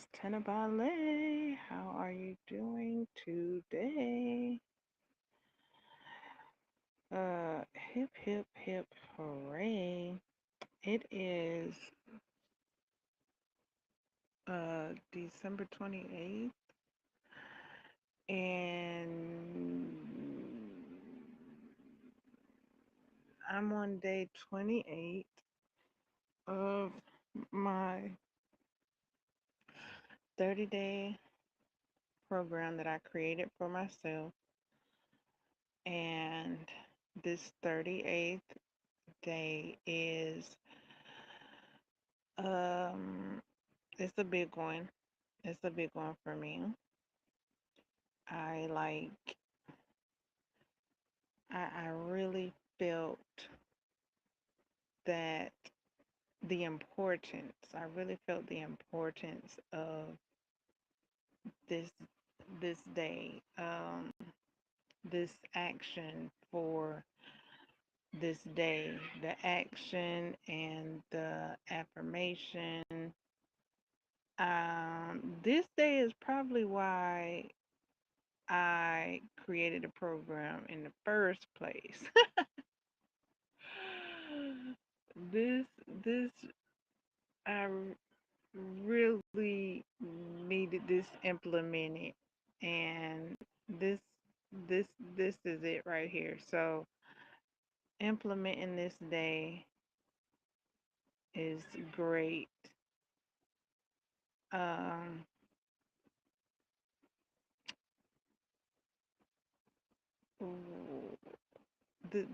Miss Tenabale. How are you doing today? Hip, hip, hip, hooray. It is December 28th, and I'm on day 28 of my 30-day program that I created for myself. And this 38th day is um it's a big one. It's a big one for me. I like I really felt that I really felt the importance of this this day, this action for this day, the action and the affirmation. This day is probably why I created a program in the first place. this this I really needed this implemented, and this this this is it right here. So implementing this day is great. Um,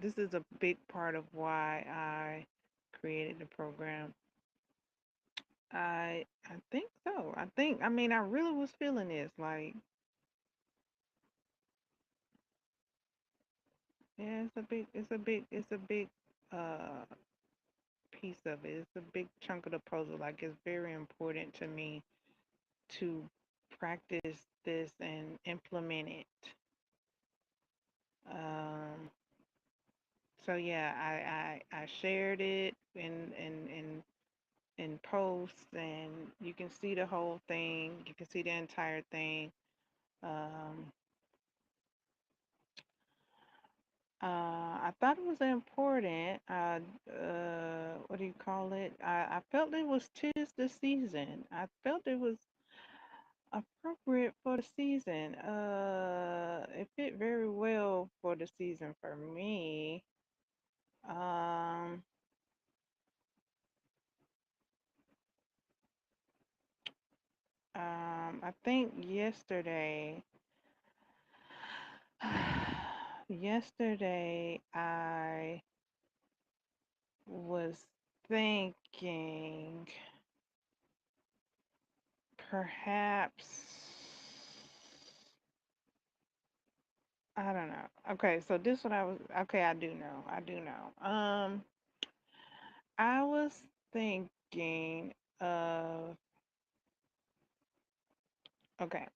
this is a big part of why I created the program. I think so. I mean I really was feeling this like yeah, it's a big uh piece of it. It's a big chunk of the puzzle. Like it's very important to me to practice this and implement it. Um so yeah, I shared it in posts, and you can see the whole thing. You can see the entire thing. Um I thought it was important. What do you call it? I felt it was tis the season. I felt it was appropriate for the season. It fit very well for the season for me. Um, I think yesterday I was thinking perhaps I don't know. Okay, so this one I was okay, I do know. I do know. I was thinking of okay,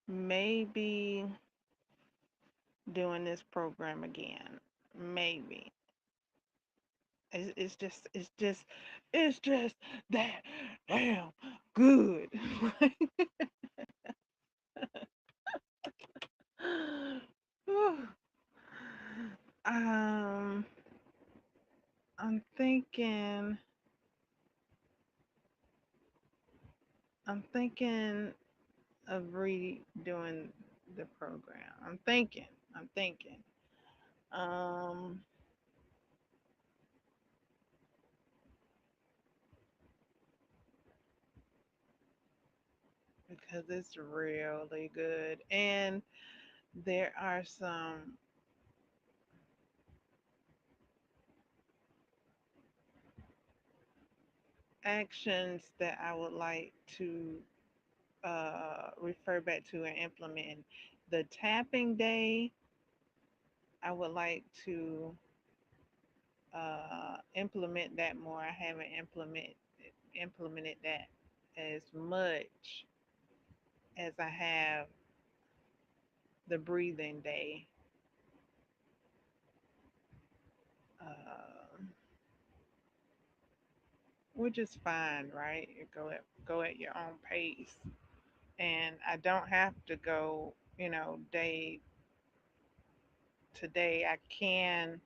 maybe doing this program again. Maybe. It's just that damn good. um I'm thinking I'm thinking of redoing the program. I'm thinking. Um, because it's really good. And there are some actions that I would like to refer back to and implement. The tapping day, I would like to implement that more. I haven't implemented that as much as I have the breathing day. Uh, which is fine, right? You go at your own pace, and I don't have to go, day to day. I can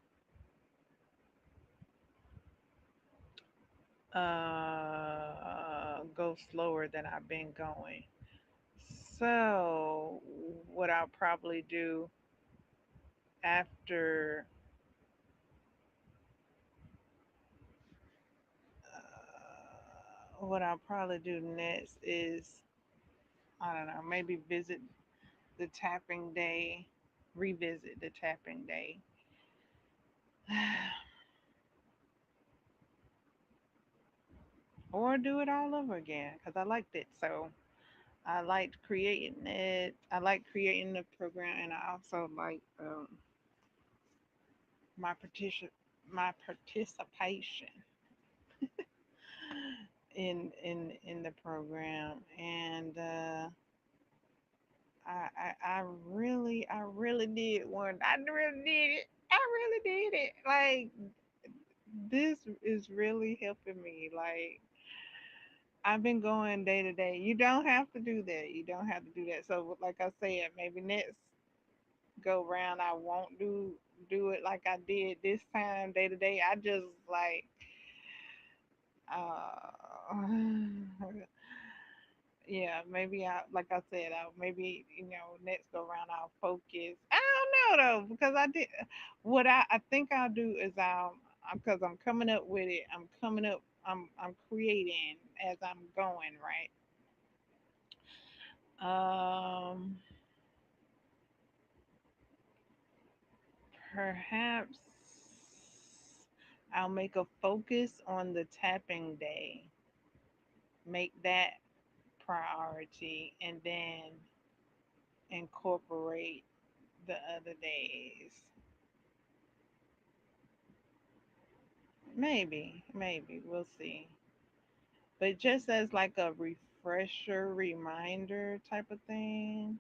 go slower than I've been going. So, what I'll probably do after, what I'll probably do next is, I don't know, maybe visit the tapping day, revisit the tapping day, or do it all over again because I liked it. So I liked creating it. I like creating the program, and I also like my participation in the program, and I really did one. I really did it. I really did it. Like, this is really helping me. Like, I've been going day to day. You don't have to do that. You don't have to do that. So, like I said, maybe next go round I won't do it like I did this time day to day. I just like uh yeah, maybe I like I said, I maybe, next go round I'll focus. I don't know though, because I did what I think I'll do is because I'm coming up with it. I'm creating as I'm going, right? Um Perhaps I'll make a focus on the tapping day, make that priority, and then incorporate the other days. Maybe we'll see. But just as like a refresher reminder type of thing.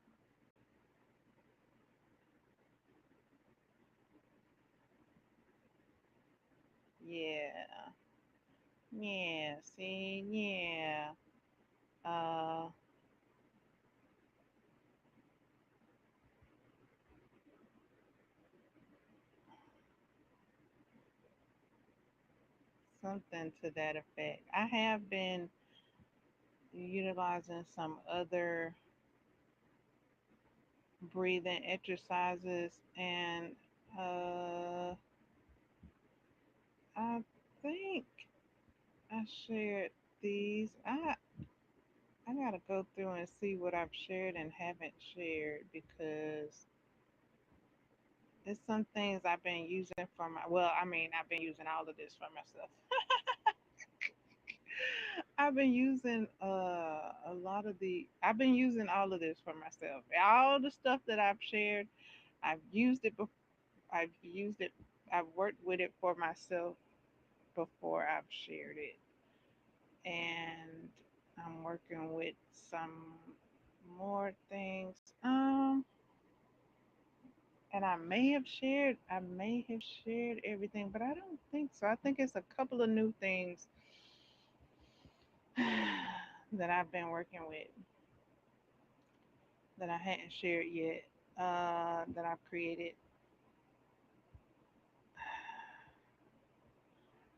Yeah. Yeah. See, yeah. Uh Something to that effect. I have been utilizing some other breathing exercises, and uh I think I shared these. I gotta go through and see what I've shared and haven't shared, because it's some things I've been using for my, well, I mean, I've been using all of this for myself. I've been using all of this for myself. All the stuff that I've shared, I've used it before. I've used it. I've worked with it for myself before I've shared it, and I'm working with some more things. And I may have shared everything, but I don't think so. I think it's a couple of new things that I've been working with that I hadn't shared yet. That I've created,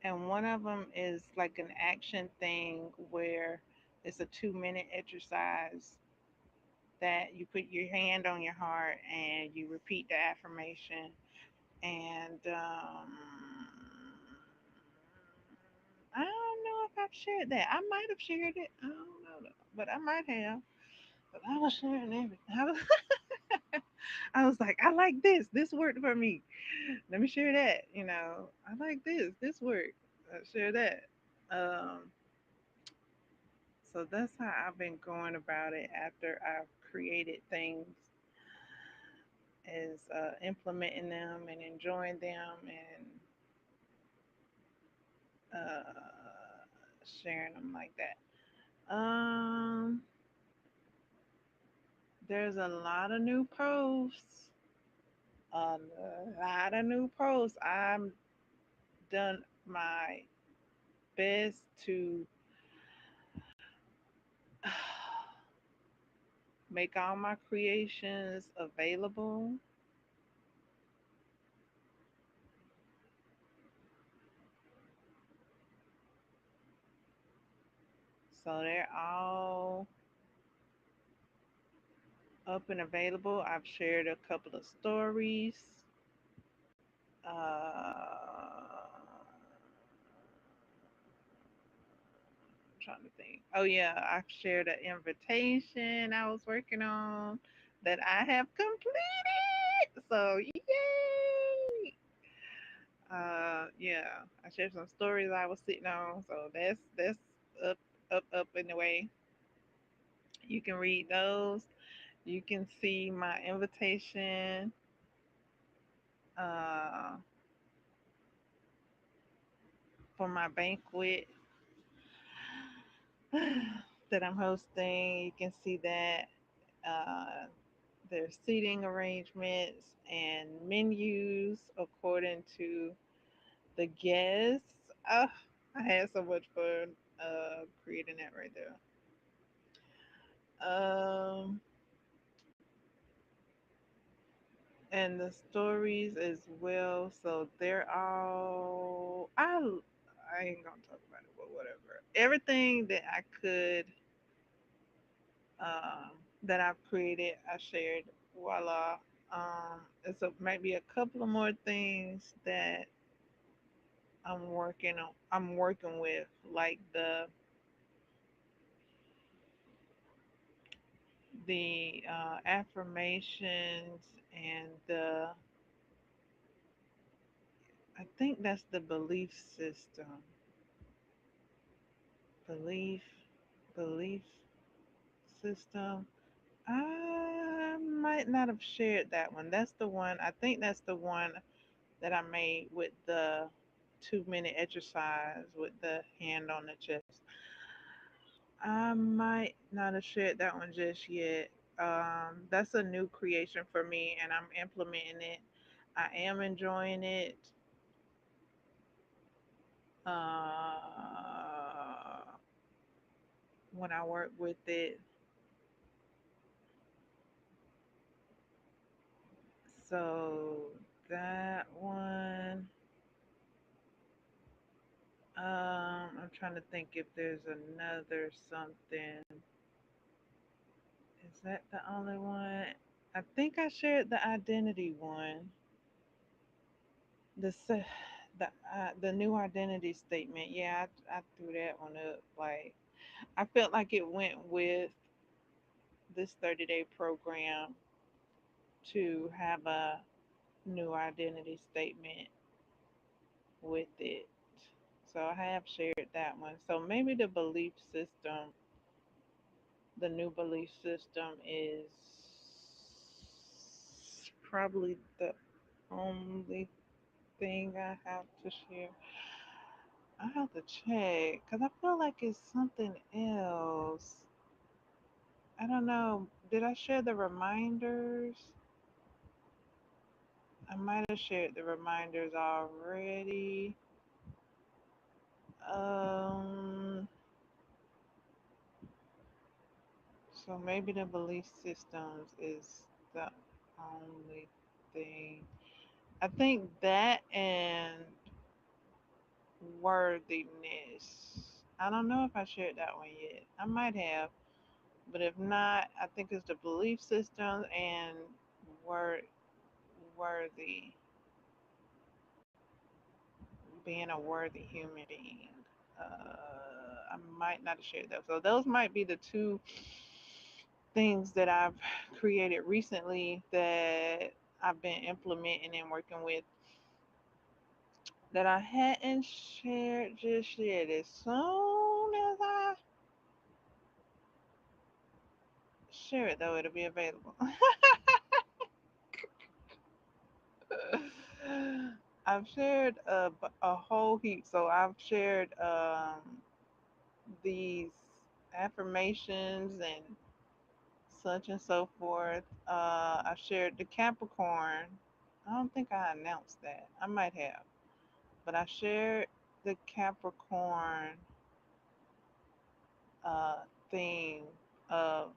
and one of them is like an action thing where it's a 2-minute exercise that you put your hand on your heart and you repeat the affirmation. And I don't know if I've shared that. I might have shared it. I don't know, though, but I might have. But I was sharing everything. I was like, I like this. This worked for me. Let me share that. I like this. This worked. Share that. Um, so that's how I've been going about it after I've created things, is implementing them and enjoying them, and sharing them like that. There's a lot of new posts. A lot of new posts. I'm done my best to make all my creations available. So they're all up and available. I've shared a couple of stories. I'm trying to think. Oh yeah, I shared an invitation I was working on that I have completed. So yay! Yeah, I shared some stories I was sitting on. So that's up up in the way. You can read those. You can see my invitation uh, for my banquet that I'm hosting. You can see that uh, there's seating arrangements and menus according to the guests. Oh, I had so much fun creating that right there. And the stories as well. So they're all I ain't gonna talk about it, but whatever. Everything that I could um, that I've created, I shared. Voila. It's maybe a couple of more things that I'm working on. I'm working with, like the affirmations and the I think that's the belief system. Belief belief system. I might not have shared that one. That's the one. I think that's the one that I made with the 2 minute exercise with the hand on the chest. I might not have shared that one just yet. That's a new creation for me, and I'm implementing it. I am enjoying it uh, when I work with it. So that one, I'm trying to think if there's another something. Is that the only one? I think I shared the identity one. The se- the new identity statement. Yeah, I threw that one up. Like I felt like it went with this 30-day program to have a new identity statement with it. So I have shared that one. So maybe the new belief system is probably the only thing I have to share. I have to check because I feel like it's something else. I don't know. Did I share the reminders? I might have shared the reminders already. Um, so maybe the belief systems is the only thing. I think that and worthiness. I don't know if I shared that one yet. I might have, but if not, I think it's the belief system and wor- worthy, being a worthy human being. I might not have shared that. So those might be the two things that I've created recently that I've been implementing and working with that I hadn't shared just yet. As soon as I share it, though, it'll be available. I've shared a whole heap. So I've shared these affirmations and such and so forth. I shared the Capricorn. I don't think I announced that. I might have, but I shared. the Capricorn uh, theme of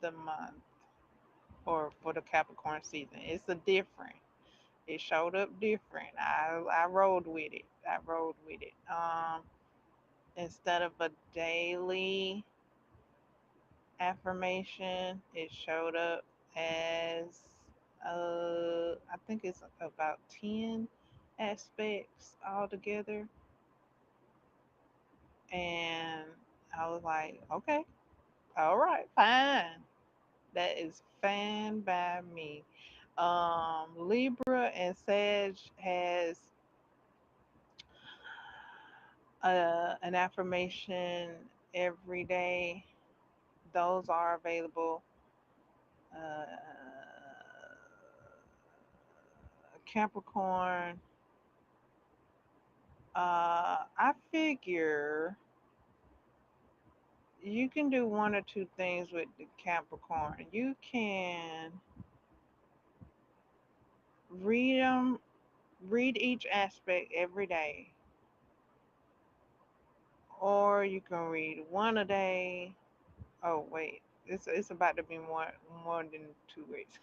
the month or for the Capricorn season. It's a different. It showed up different. I rolled with it. I rolled with it. Instead of a daily affirmation, it showed up as I think it's about 10 aspects altogether, and I was like, okay, all right, fine. That is fine by me. Libra and Sag has an affirmation every day. Those are available. Uh, Capricorn. I figure you can do one or two things with the Capricorn. You can read them, read each aspect every day, or you can read one a day. Oh wait, it's about to be more than 2 weeks.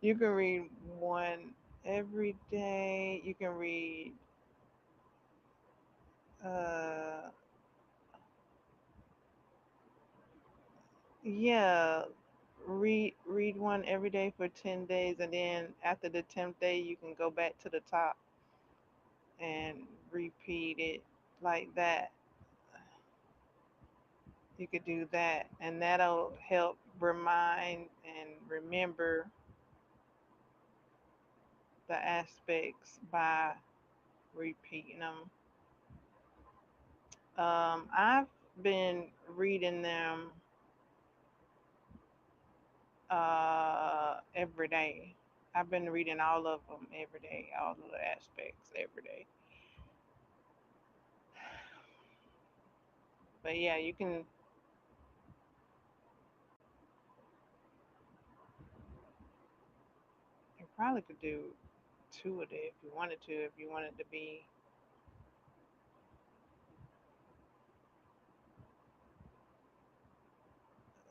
You can read one every day. You can read uh yeah, read one every day for 10 days, and then after the 10th day you can go back to the top and repeat it like that. You could do that, and that'll help remind and remember the aspects by repeating them. I've been reading them every day. I've been reading all of them every day, all of the aspects every day. But yeah, you probably could do two a day if you wanted to, if you wanted to be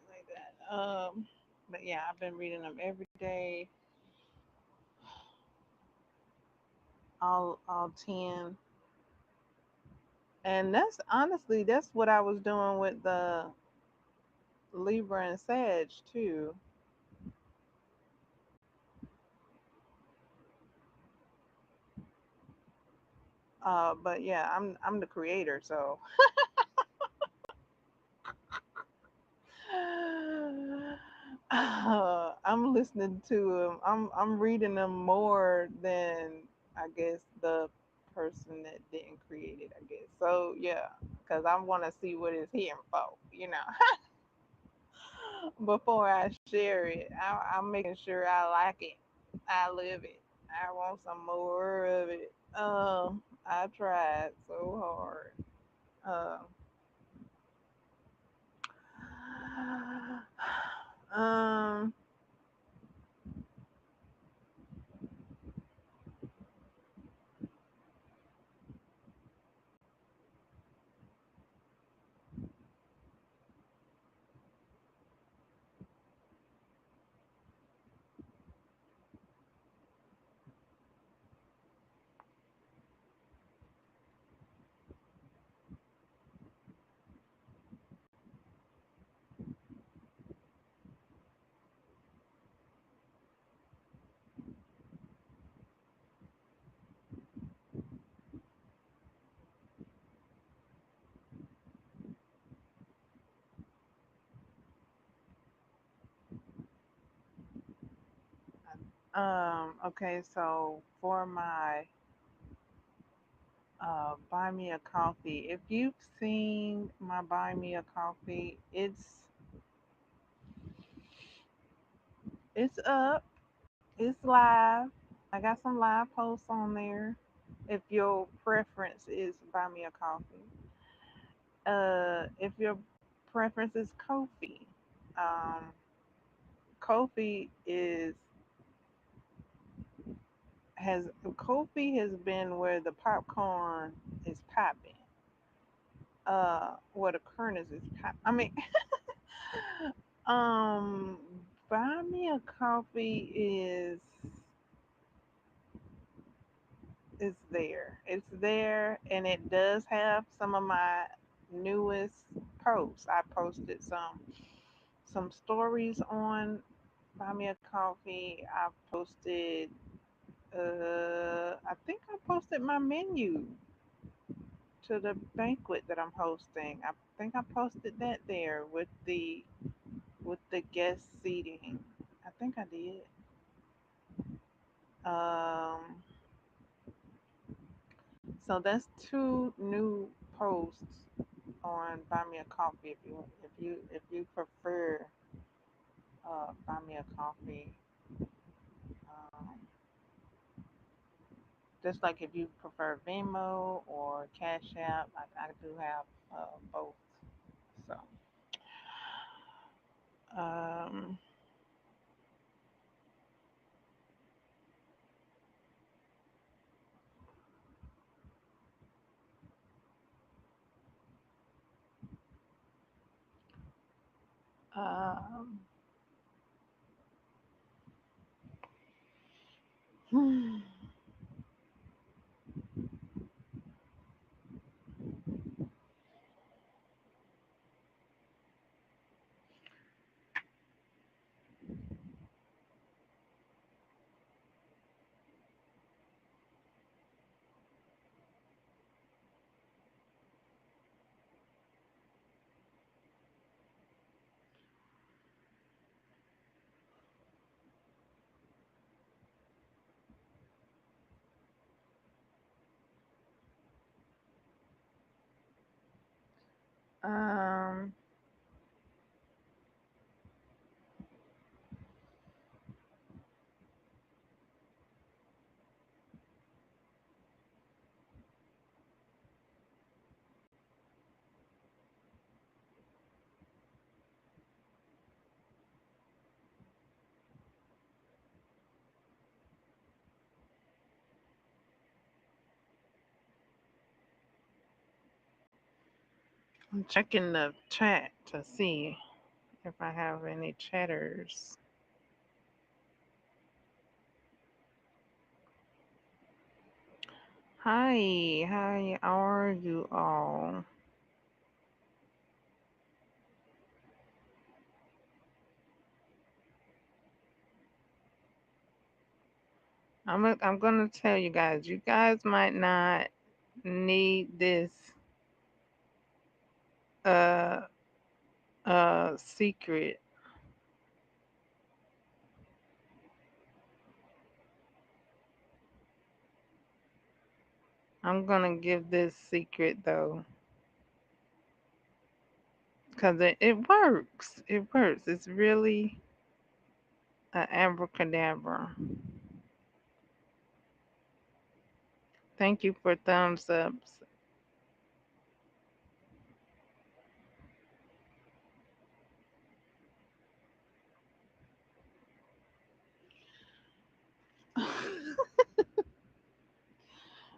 like that. But yeah, I've been reading them every day, all 10, and that's honestly that's what I was doing with the Libra and Sag too. But yeah, I'm the creator, so I'm listening to them. I'm reading them more than I guess the person that didn't create it. I guess so. Yeah, because I want to see what it's here for. Before I share it, I'm making sure I like it. I live it. I want some more of it. I tried so hard. Um, um, okay, so for my buy me a coffee, if you've seen my buy me a coffee, it's up, it's live. I got some live posts on there. If your preference is buy me a coffee, if your preference is Kofi, um, Kofi is has Kofi has been where the popcorn is popping. Where the kernels is pop. I mean, um, buy me a coffee is there. It's there, and it does have some of my newest posts. I posted some stories on Buy Me a Coffee. I posted. I think I posted my menu to the banquet that I'm hosting. I think I posted that there with the guest seating. I think I did. Um, so that's two new posts on Buy Me a Coffee if you prefer Buy Me a Coffee. Um, just like if you prefer Venmo or Cash App, I do have both. So um, um, um, I'm checking the chat to see if I have any chatters. Hi, how are you all? I'm gonna tell you guys. You guys might not need this uh secret. I'm gonna give this secret though, cause it works. It works. It's really a abracadabra. Thank you for thumbs ups.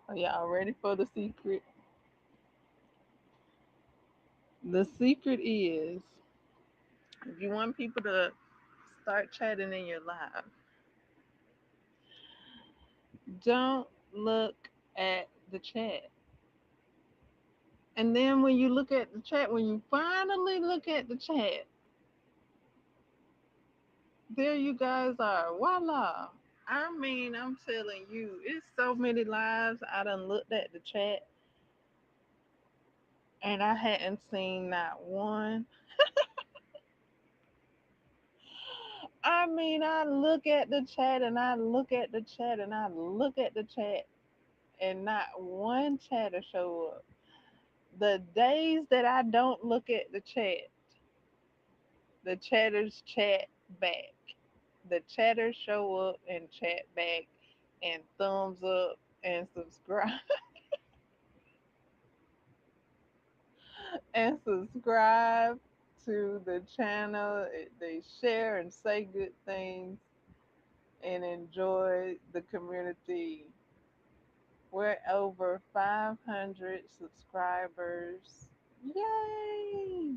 Are y'all ready for the secret? The secret is if you want people to start chatting in your live, don't look at the chat. And then when you look at the chat, when you finally look at the chat, there you guys are. Voila. I mean, I'm telling you, it's so many lives. I done looked at the chat and I hadn't seen not one. I mean, I look at the chat and I look at the chat and I look at the chat and not one chatter show up. The days that I don't look at the chat, the chatters chat back. The chatters show up and chat back and thumbs up and subscribe and subscribe to the channel. They share and say good things. and enjoy the community. We're over 500 subscribers. Yay!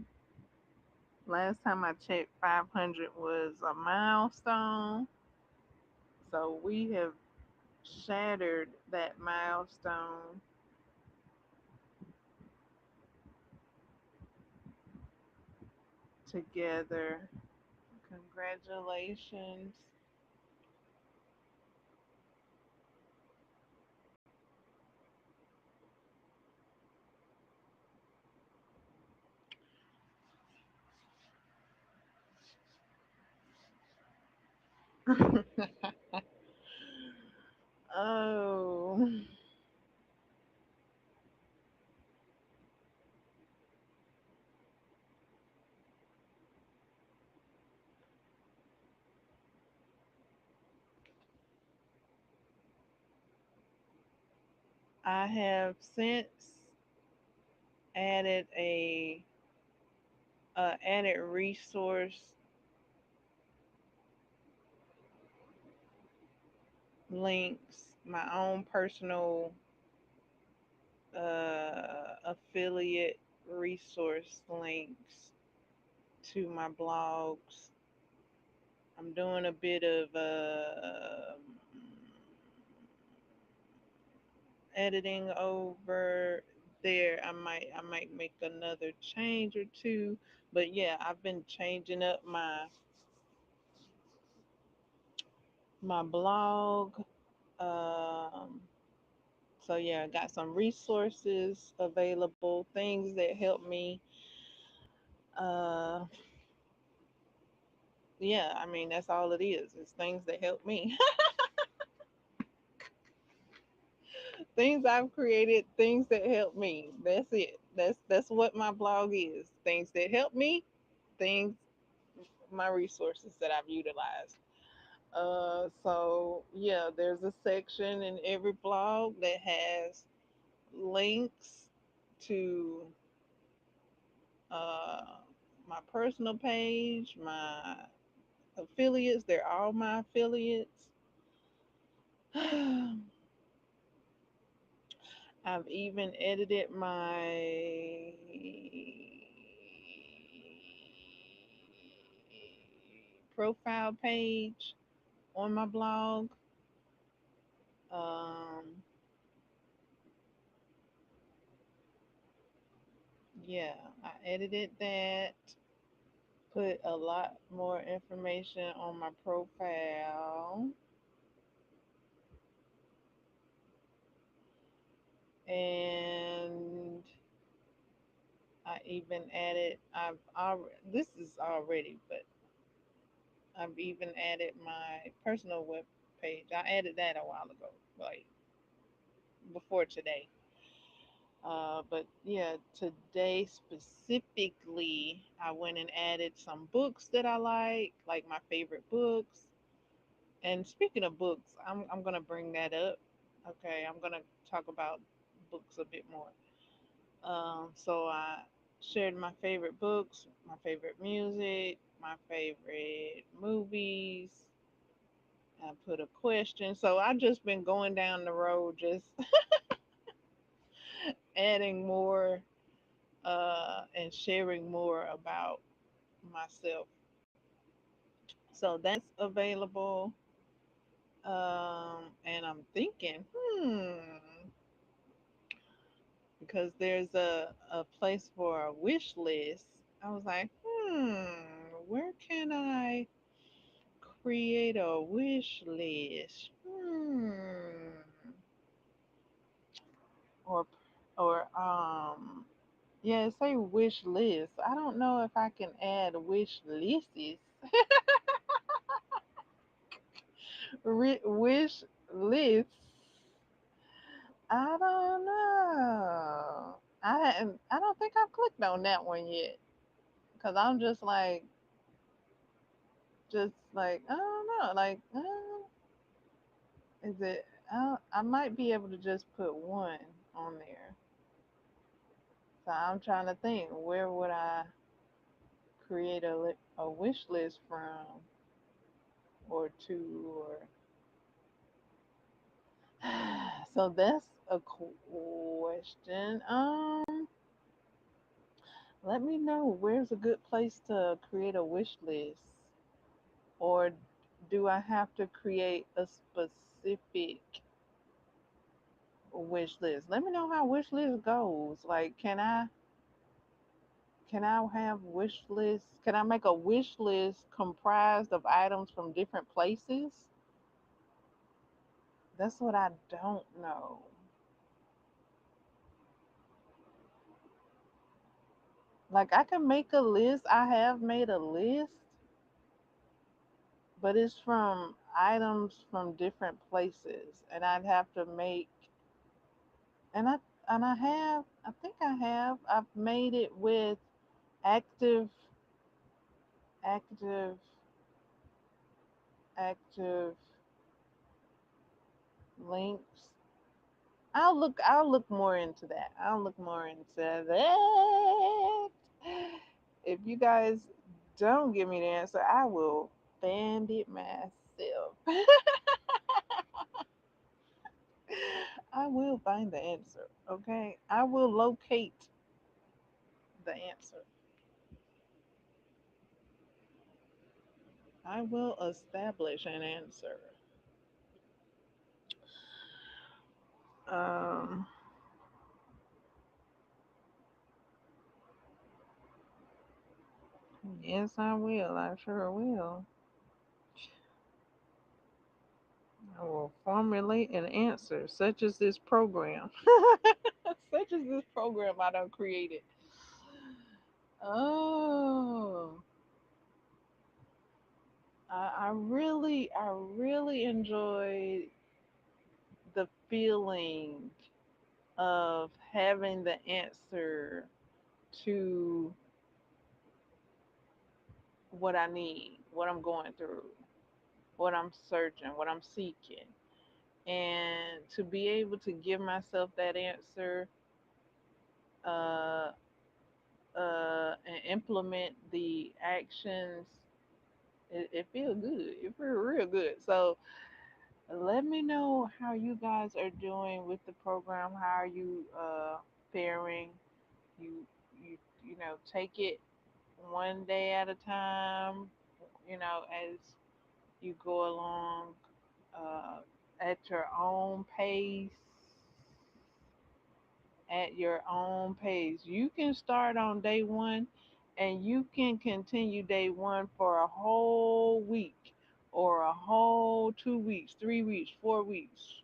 Last time I checked, 500 was a milestone. So we have shattered that milestone together. Congratulations. Oh, I have since added a added resource links, my own personal affiliate resource links to my blogs. I'm doing a bit of editing over there. I might make another change or two, but yeah, I've been changing up my blog. Um, so yeah, I got some resources available, things that help me. Uh, yeah, I mean that's all it is. It's things that help me. Things I've created, things that help me. That's it. That's what my blog is. Things that help me, things my resources that I've utilized. So yeah, there's a section in every blog that has links to uh, my personal page, my affiliates. They're all my affiliates. I've even edited my profile page on my blog. Um, yeah, I edited that, put a lot more information on my profile, and I even added. I've already. This is already, but I've even added my personal web page. I added that a while ago, like before today. But yeah, today specifically, I went and added some books that I like my favorite books. And speaking of books, I'm gonna bring that up. Okay, I'm gonna talk about books a bit more. So I shared my favorite books, my favorite music, my favorite movies. I put a question. So I just been going down the road, just adding more and sharing more about myself. So that's available. And I'm thinking, because there's a place for a wish list. I was like, where can I create a wish list? Or, or yeah, say wish list. I don't know if I can add wish lists. Wish lists. I don't know. I don't think I've clicked on that one yet. Cause I'm just like I don't know. Like, is it? I might be able to just put one on there. So I'm trying to think. Where would I create a wish list from, or to, or? So that's a question. Let me know where's a good place to create a wish list, or do I have to create a specific wish list? Let me know how wish list goes. Like, can I have wish lists? Can I make a wish list comprised of items from different places? That's what I don't know. Like, I can make a list. I have made a list, but it's from items from different places, and I'd have to make and I think I've made it with active active active links. I'll look more into that. I'll look more into that. If you guys don't give me the answer, I will find it myself. I will find the answer. Okay, I will locate the answer. I will establish an answer. Um, yes, I will. I sure will. I will formulate an answer, such as this program, such as this program I done created. Oh, I really enjoyed the feeling of having the answer to what I need, what I'm going through, what I'm searching, what I'm seeking. And to be able to give myself that answer, uh, and implement the actions, it feels good. It feels real good. So let me know how you guys are doing with the program. How are you faring? You take it one day at a time. As you go along, uh, at your own pace, at your own pace. You can start on day one and you can continue day one for a whole week or a whole 2 weeks, 3 weeks, 4 weeks,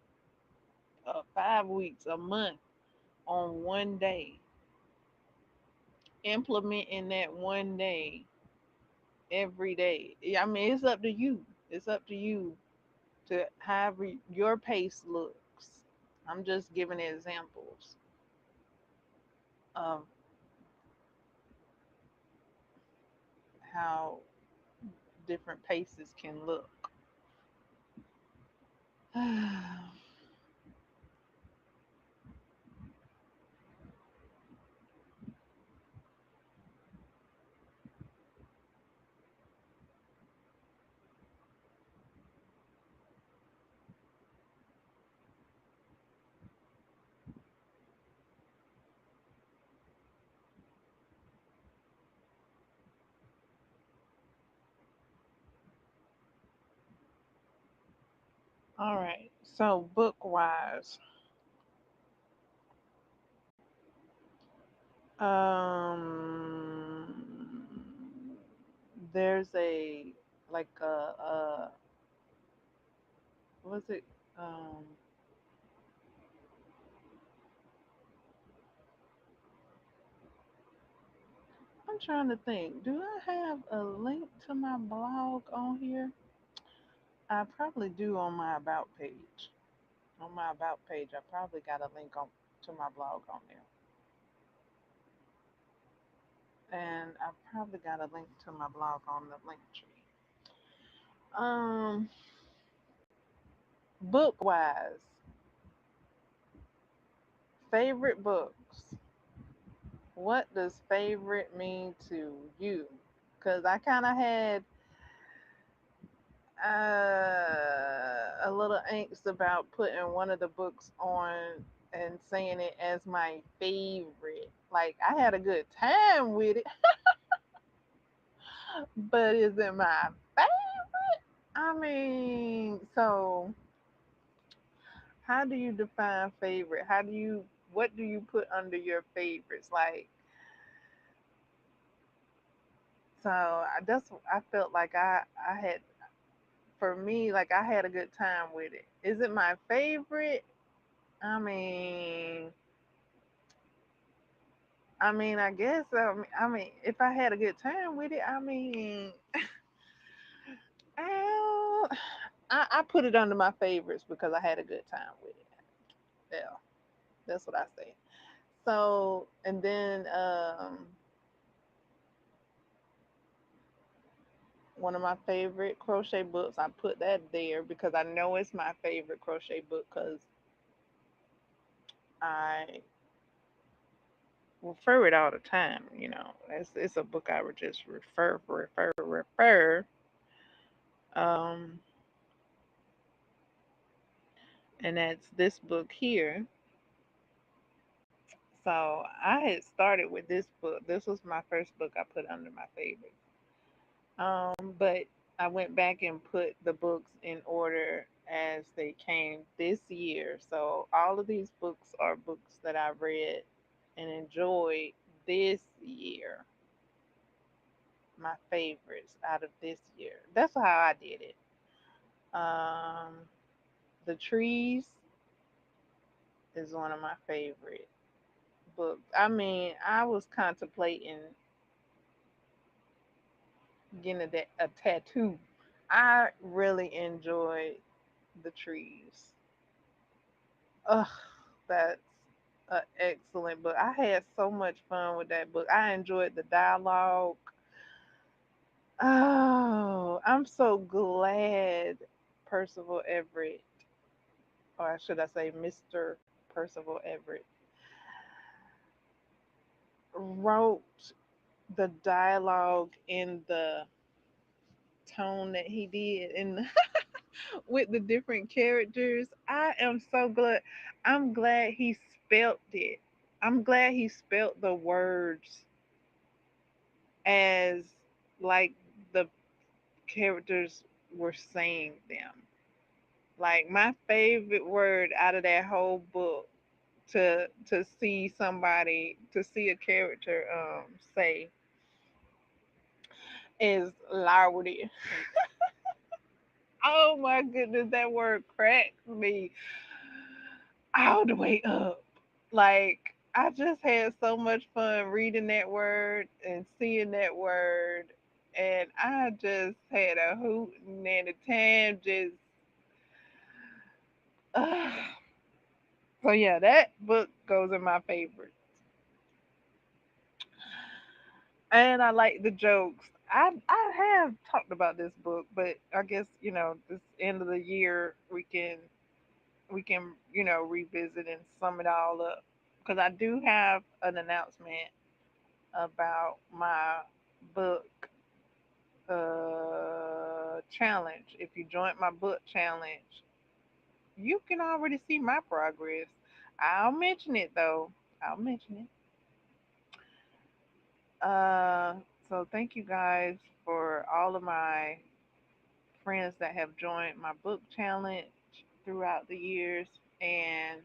5 weeks, a month on one day. Implementing that one day every day. Yeah, I mean, it's up to you. It's up to you to however your pace looks. I'm just giving examples of how different paces can look. All right. So book wise, um, there's a like a was it um I'm trying to think. Do I have a link to my blog on here? I probably do on my about page. On my about page, I probably got a link on to my blog on there. And I probably got a link to my blog on the link tree. Um, book wise, favorite books. What does favorite mean to you? Because a little angst about putting one of the books on and saying it as my favorite. Like I had a good time with it, but is it my favorite? I mean, so how do you define favorite? How do you what do you put under your favorites? Like so that's I felt like I had for me like I had a good time with it. Is it my favorite? I mean, I guess. if I had a good time with it, I, I put it under my favorites because I had a good time with it. Yeah, that's what I say. So, and then one of my favorite crochet books, I put that there because I know it's my favorite crochet book because I refer it all the time. It's a book I would just refer. Um, and that's this book here. So I had started with this book. This was my first book I put under my favorites. But I went back and put the books in order as they came this year. So all of these books are books that I read and enjoyed this year. My favorites out of this year. That's how I did it. Um, the Trees is one of my favorite books. I was contemplating getting a tattoo. I really enjoyed the Trees. Ugh, that's an excellent book. I had so much fun with that book. I enjoyed the dialogue. Oh, I'm so glad Percival Everett, or should I say Mr. Percival Everett, wrote the dialogue in the tone that he did and with the different characters. I am so glad. I'm glad he spelt it. I'm glad he spelt the words as like the characters were saying them. Like my favorite word out of that whole book to see a character say is Lowry. Oh my goodness, that word cracked me all the way up. Like I just had so much fun reading that word and seeing that word, and I just had a hoot and a time. Just so yeah, that book goes in my favorites, and I like the jokes. I have talked about this book, but I guess this end of the year we can revisit and sum it all up because I do have an announcement about my book challenge. If you join my book challenge, you can already see my progress. I'll mention it though. I'll mention it. Uh, so thank you guys for all of my friends that have joined my book challenge throughout the years, and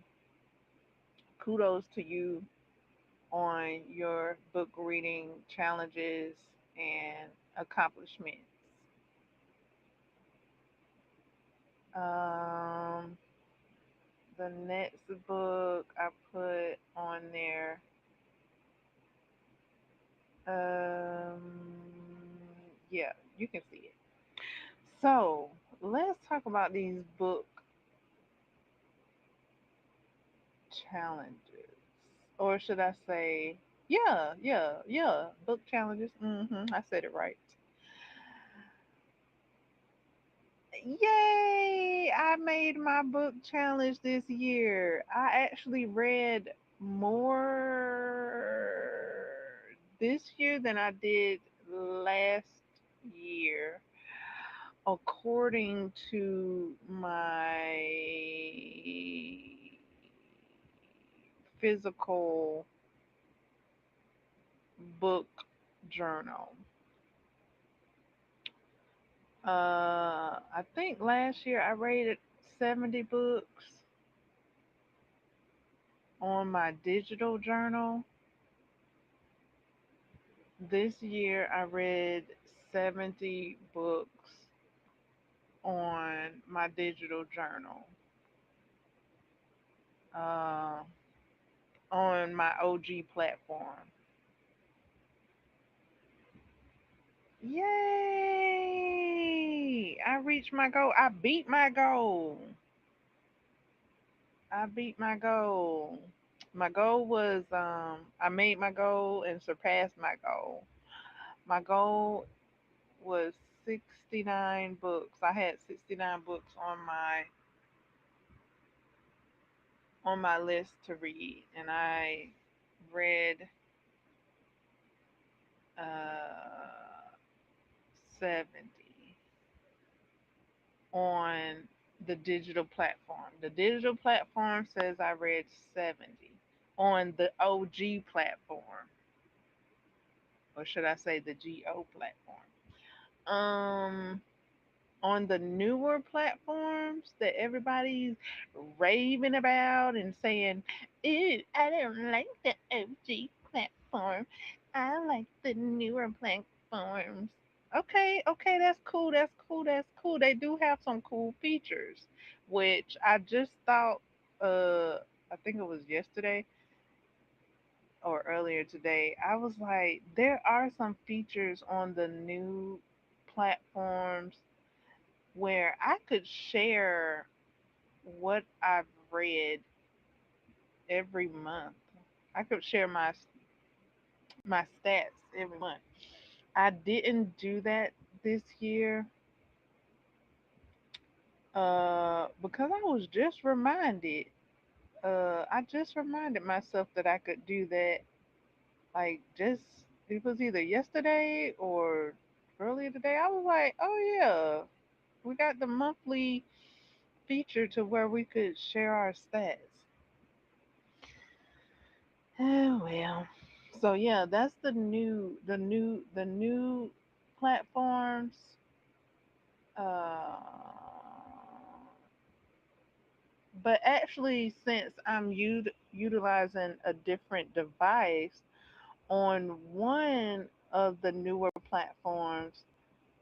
kudos to you on your book reading challenges and accomplishments. Um, the next book I put on there, yeah, you can see it. So let's talk about these book challenges, or should I say, yeah, book challenges. I said it right. Yay! I made my book challenge this year. I actually read more this year than I did last year. according to my physical book journal. I think last year I rated 70 books on my digital journal. This year I read 70 books on my digital journal, uh, on my OG platform. Yay! I reached my goal. I beat my goal. I beat my goal. My goal was I made my goal and surpassed my goal. My goal was 69 books. I had 69 books on my list to read, and I read 70 on the digital platform. The digital platform says I read 70 on the OG platform, or should I say the GO platform? Um, on the newer platforms that everybody's raving about and saying, "Ooh, I don't like the OG platform. I like the newer platforms." Okay, okay, that's cool. That's cool. That's cool. They do have some cool features, which I just thought. I think it was yesterday or earlier today. I was like, there are some features on the new platforms where I could share what I've read every month. I could share my stats every month. I didn't do that this year because I was just reminded. I just reminded myself that I could do that. Like just it was either yesterday or earlier today. I was like, oh yeah, we got the monthly feature to where we could share our stats. Oh well. So yeah, that's the new platforms. Uh, but actually, since I'm utilizing a different device on one of the newer platforms,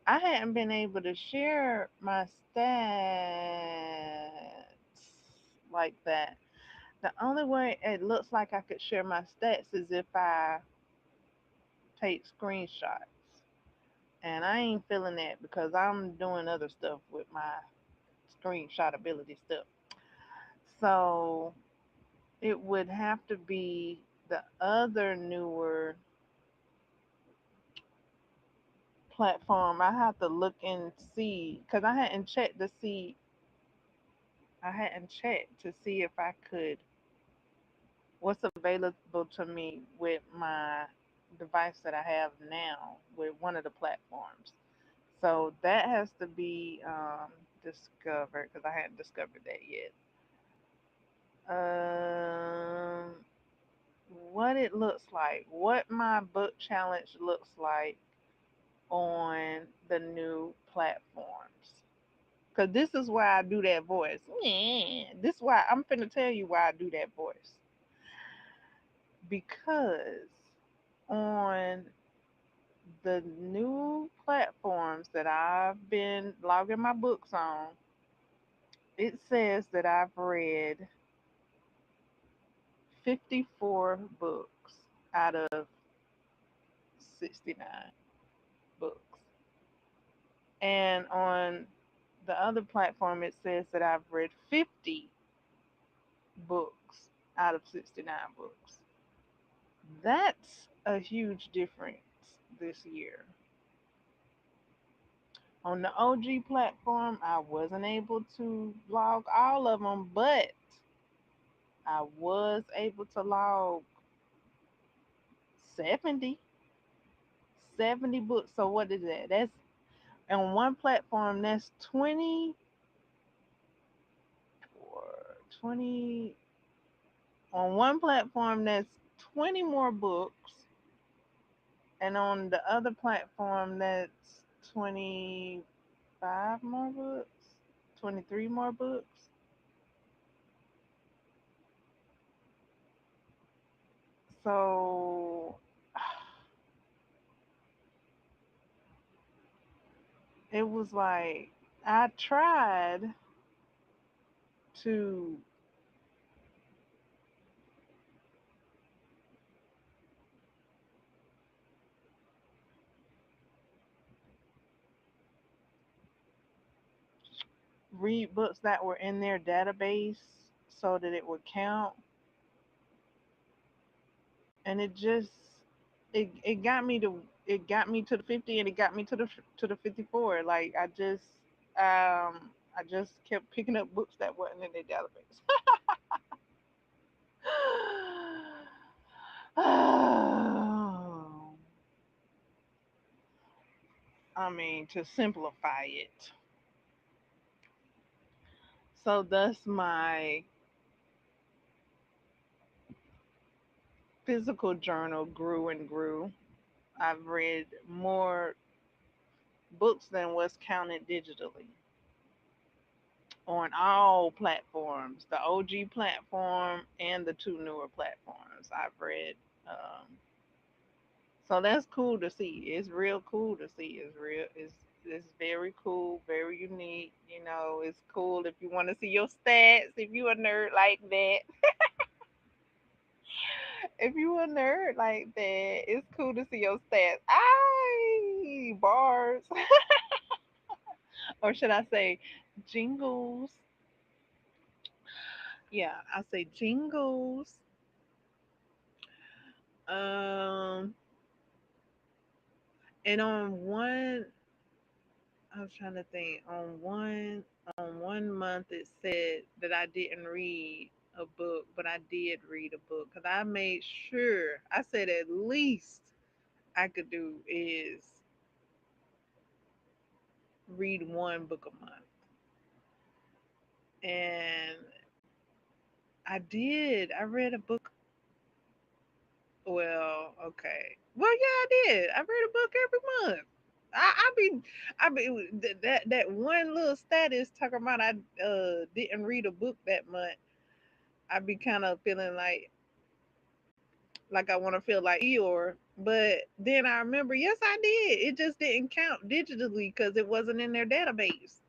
I hadn't been able to share my stats like that. The only way it looks like I could share my stats is if I take screenshots. And I ain't feeling that because I'm doing other stuff with my screenshot ability stuff. So it would have to be the other newer platform. I have to look and see because I hadn't checked to see if I could what's available to me with my device that I have now with one of the platforms. So that has to be discovered because I hadn't discovered that yet. Um, what it looks like, what my book challenge looks like on the new platforms. Because this is why I do that voice. Yeah, this is why I'm finna tell you why I do that voice. Because on the new platforms that I've been logging my books on, it says that I've read 54 books out of 69 books. And on the other platform, it says that I've read 50 books out of 69 books. That's a huge difference this year. On the OG platform, I wasn't able to log all of them, but I was able to log 70, 70 books. So what is that? That's On one platform, that's 20 on one platform, that's 20 more books, and on the other platform, that's 25 more books, 23 more books. So it was like I tried to read books that were in their database so that it would count, and it got me to the 50, and it got me to the 54. Like I just kept picking up books that wasn't in their database. I mean, to simplify it. So thus my physical journal grew and grew. I've read more books than what's counted digitally on all platforms, the OG platform and the two newer platforms. I've read. So that's cool to see. It's real cool to see. It's very cool, very unique. You know, it's cool if you want to see your stats. If you a nerd like that, if you a nerd like that, it's cool to see your stats. I bars, or should I say, jingles? Yeah, I say jingles. Um, and on one, I was trying to think. On one month, it said that I didn't read a book, but I did read a book because I made sure. I said at least I could do is read one book a month, and I did. I read a book. Well, okay. Well, yeah, I did. I read a book every month. That one little status talking about I didn't read a book that month. I be kind of feeling like I want to feel like Eeyore, but then I remember, yes, I did. It just didn't count digitally because it wasn't in their database.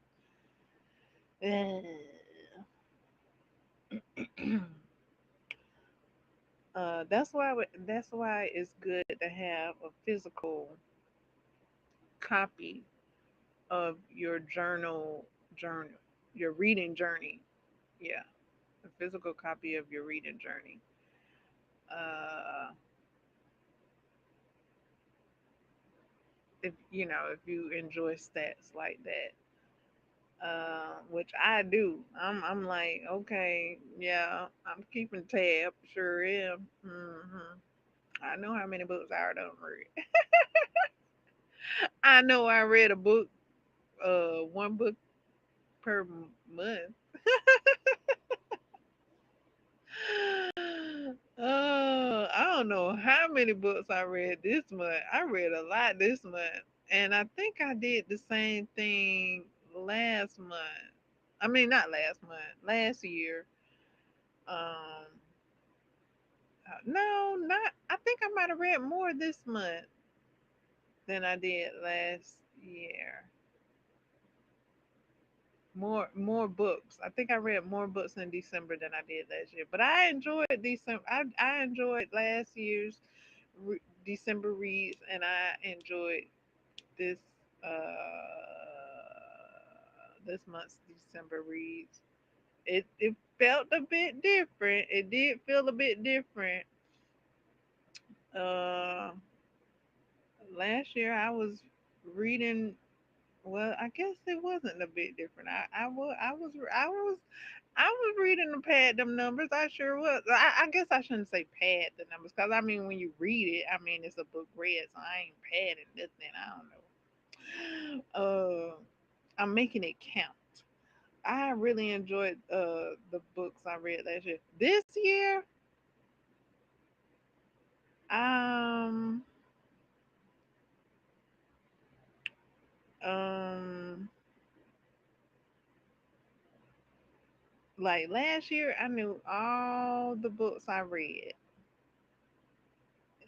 That's why it's good to have a physical copy of your journal, your reading journey. Yeah, a physical copy of your reading journey. Uh, if you enjoy stats like that, which I do. I'm like, okay, yeah, I'm keeping tab. Sure am. I know how many books I don't read. I know I read a book, one book per month. I don't know how many books I read this month. I read a lot this month, and I think I did the same thing last month. I mean, not last month, last year. Um, no, not. I think I might have read more this month than I did last year. More books. I think I read more books in December than I did last year. But I enjoyed December. I enjoyed last year's December reads, and I enjoyed this this month's December reads. It felt a bit different. It did feel a bit different. Uh, Last year I was reading. Well, I guess it wasn't a bit different. I was reading to pad them numbers. I sure was. I guess I shouldn't say pad the numbers because I mean when you read it, I mean it's a book read, so I ain't padding nothing. I don't know. uh, I'm making it count. I really enjoyed the books I read last year. This year, um, um, like last year, I knew all the books I read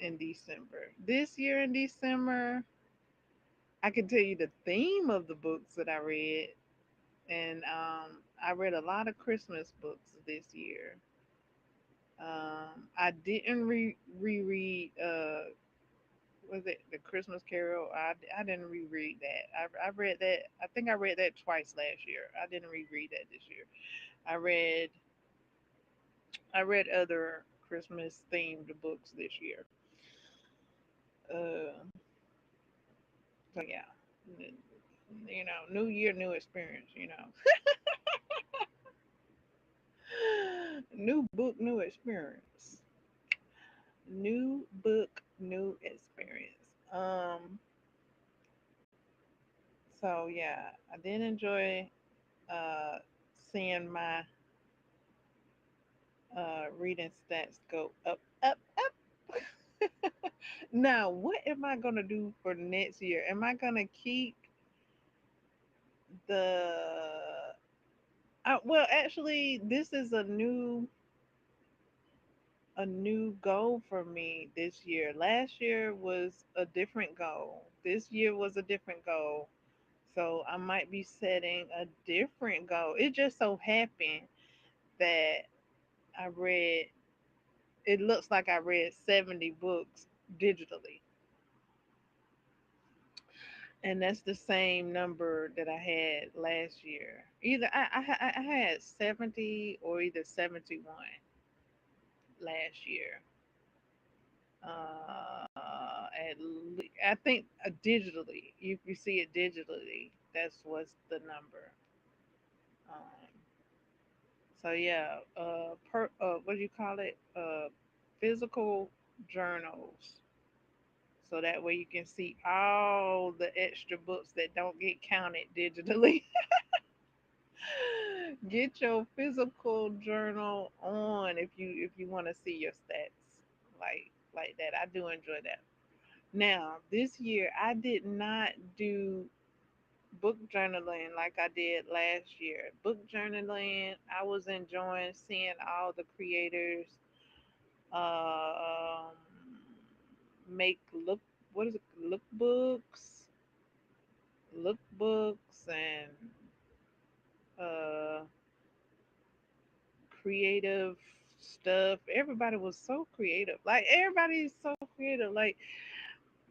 in December. This year in December, I can tell you the theme of the books that I read, and I read a lot of Christmas books this year. I didn't reread was it the Christmas Carol? I didn't reread that. I read that. I think I read that twice last year. I didn't reread that this year. I read I read other Christmas themed books this year. Uh, so yeah, new year, new experience. New book, new experience. New book, new experience. So yeah, I did enjoy uh seeing my reading stats go up, up, up. Now, what am I gonna do for next year? Am I gonna keep the? Well, actually, this is a new goal for me this year. Last year was a different goal. This year was a different goal. So I might be setting a different goal. It just so happened that I read. It looks like I read 70 books digitally, and that's the same number that I had last year. Either I had 70 or either 71 last year. I think digitally, if you see it digitally, that's what's the number. Um, so yeah, what do you call it? Physical journals. So that way you can see all the extra books that don't get counted digitally. Get your physical journal on if you want to see your stats like that. I do enjoy that. Now, this year I did not do book journaling like I did last year. Book journaling, I was enjoying seeing all the creators um make what is it lookbooks and uh creative stuff. Everybody was so creative. Like everybody's so creative. Like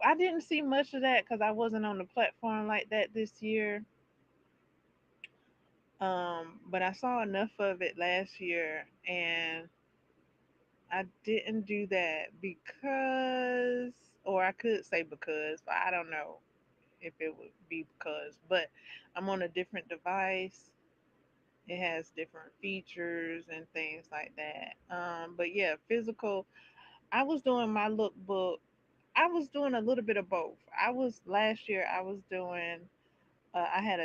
I didn't see much of that because I wasn't on the platform like that this year. But I saw enough of it last year, and I didn't do that because, or I could say because, but I don't know if it would be because. But I'm on a different device. It has different features and things like that. But yeah, physical. I was doing my lookbook. I was doing a little bit of both. I was last year. I was doing. I had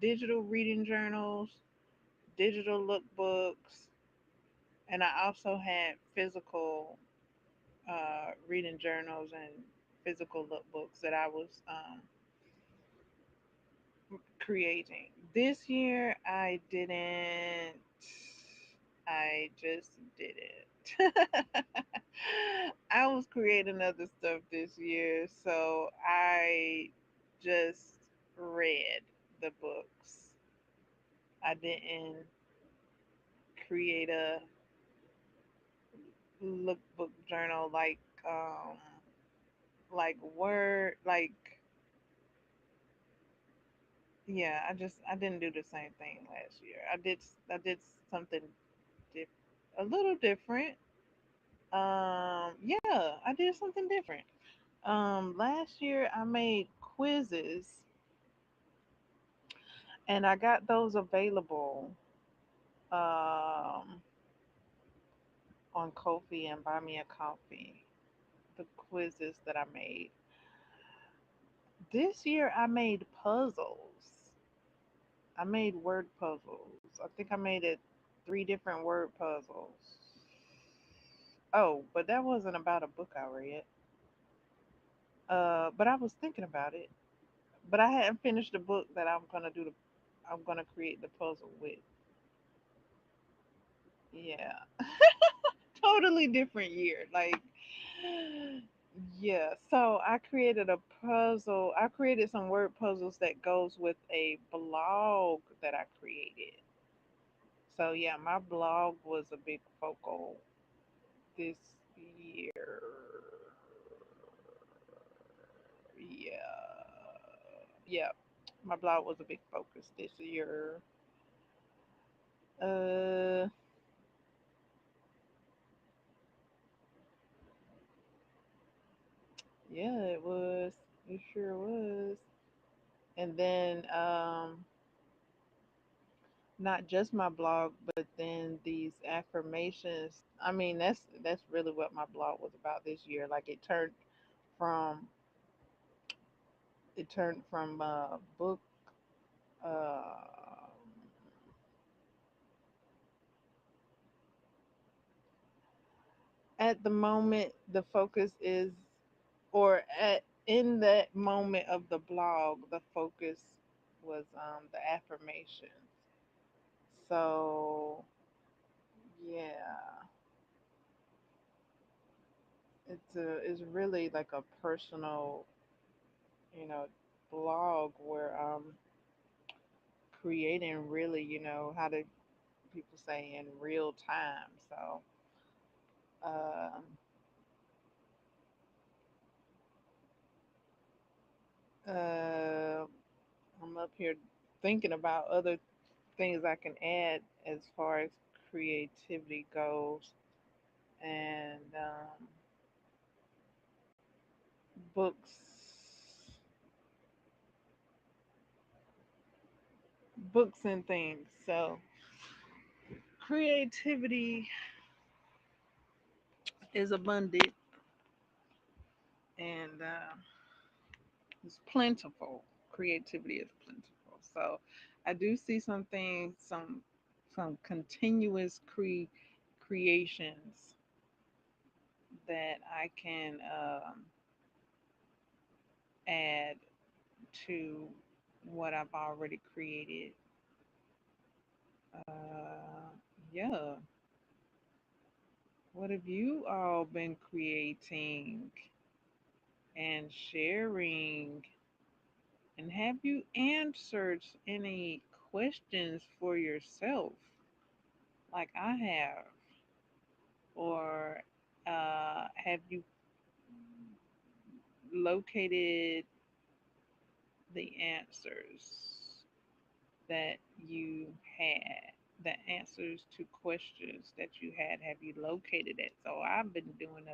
digital reading journals, digital lookbooks, and I also had physical reading journals and physical lookbooks that I was creating. This year, I didn't. I just did it. I was creating other stuff this year, so I just read the books. I didn't create a lookbook journal like word like yeah, I didn't do the same thing last year. I did something diff- a little different. Yeah, I did something different. Last year I made quizzes and I got those available um on Kofi and Buy Me a Coffee. The quizzes that I made. This year I made puzzles. I made word puzzles. I think I made it three different word puzzles. Oh, but that wasn't about a book I read. But I was thinking about it. But I hadn't finished the book that I'm gonna create the puzzle with. Yeah. Totally different year. Like, yeah. So I created a puzzle. I created some word puzzles that goes with a blog that I created. So yeah, my blog was a big focal this year. Yeah. Yeah. My blog was a big focus this year. Uh yeah, it was. It sure was. And then not just my blog, but then these affirmations. I mean, that's really what my blog was about this year. Like from it turned from book uh, at the moment the focus is or at in that moment of the blog the focus was the affirmations. So yeah, it's really like a personal, you know, blog where I'm creating really, how do people say in real time. So um uh I'm up here thinking about other things I can add as far as creativity goes, and books and things. So creativity is abundant and it's plentiful. Creativity is plentiful. So I do see some things, some continuous creations that I can add to what I've already created. Yeah. What have you all been creating and sharing? And have you answered any questions for yourself, like I have? Or have you located the answers that you had? The answers to questions that you had, have you located it? So I've been doing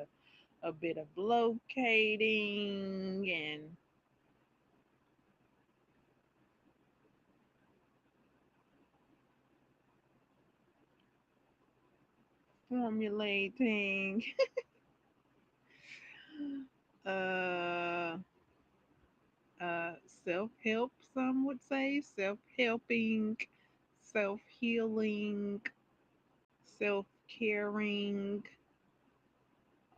a bit of locating and formulating, uh, self help, some would say, self helping, self healing, self caring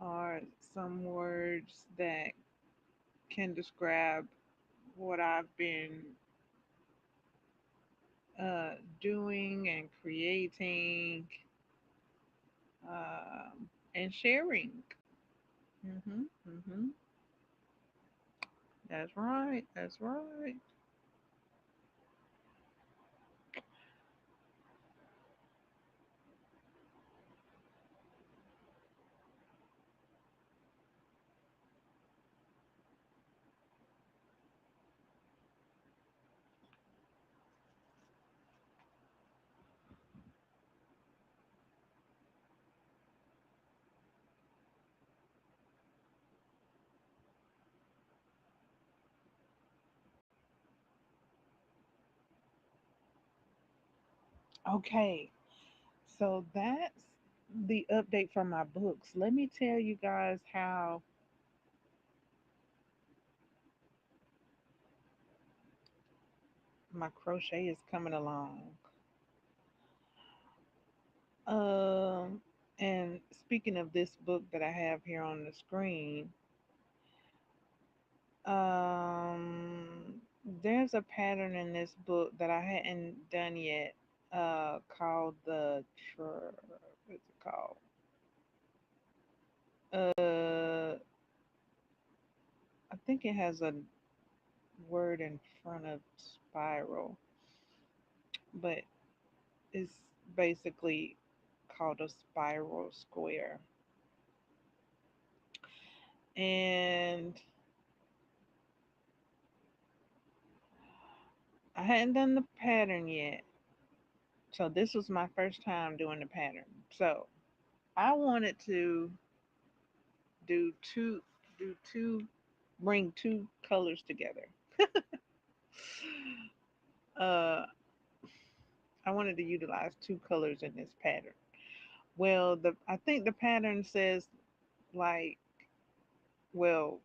are some words that can describe what I've been doing and creating and sharing. Hmm. That's right. That's right. Okay. So that's the update from my books. Let me tell you guys how My crochet is coming along. Um, and speaking of this book that I have here on the screen, there's a pattern in this book that I hadn't done yet, called what's it called? I think it has a word in front of spiral, but it's basically called a spiral square. And I hadn't done the pattern yet. So this was my first time doing the pattern. So I wanted to do two do two bring two colors together. Uh I wanted to utilize two colors in this pattern. Well, the I think the pattern says, like, well,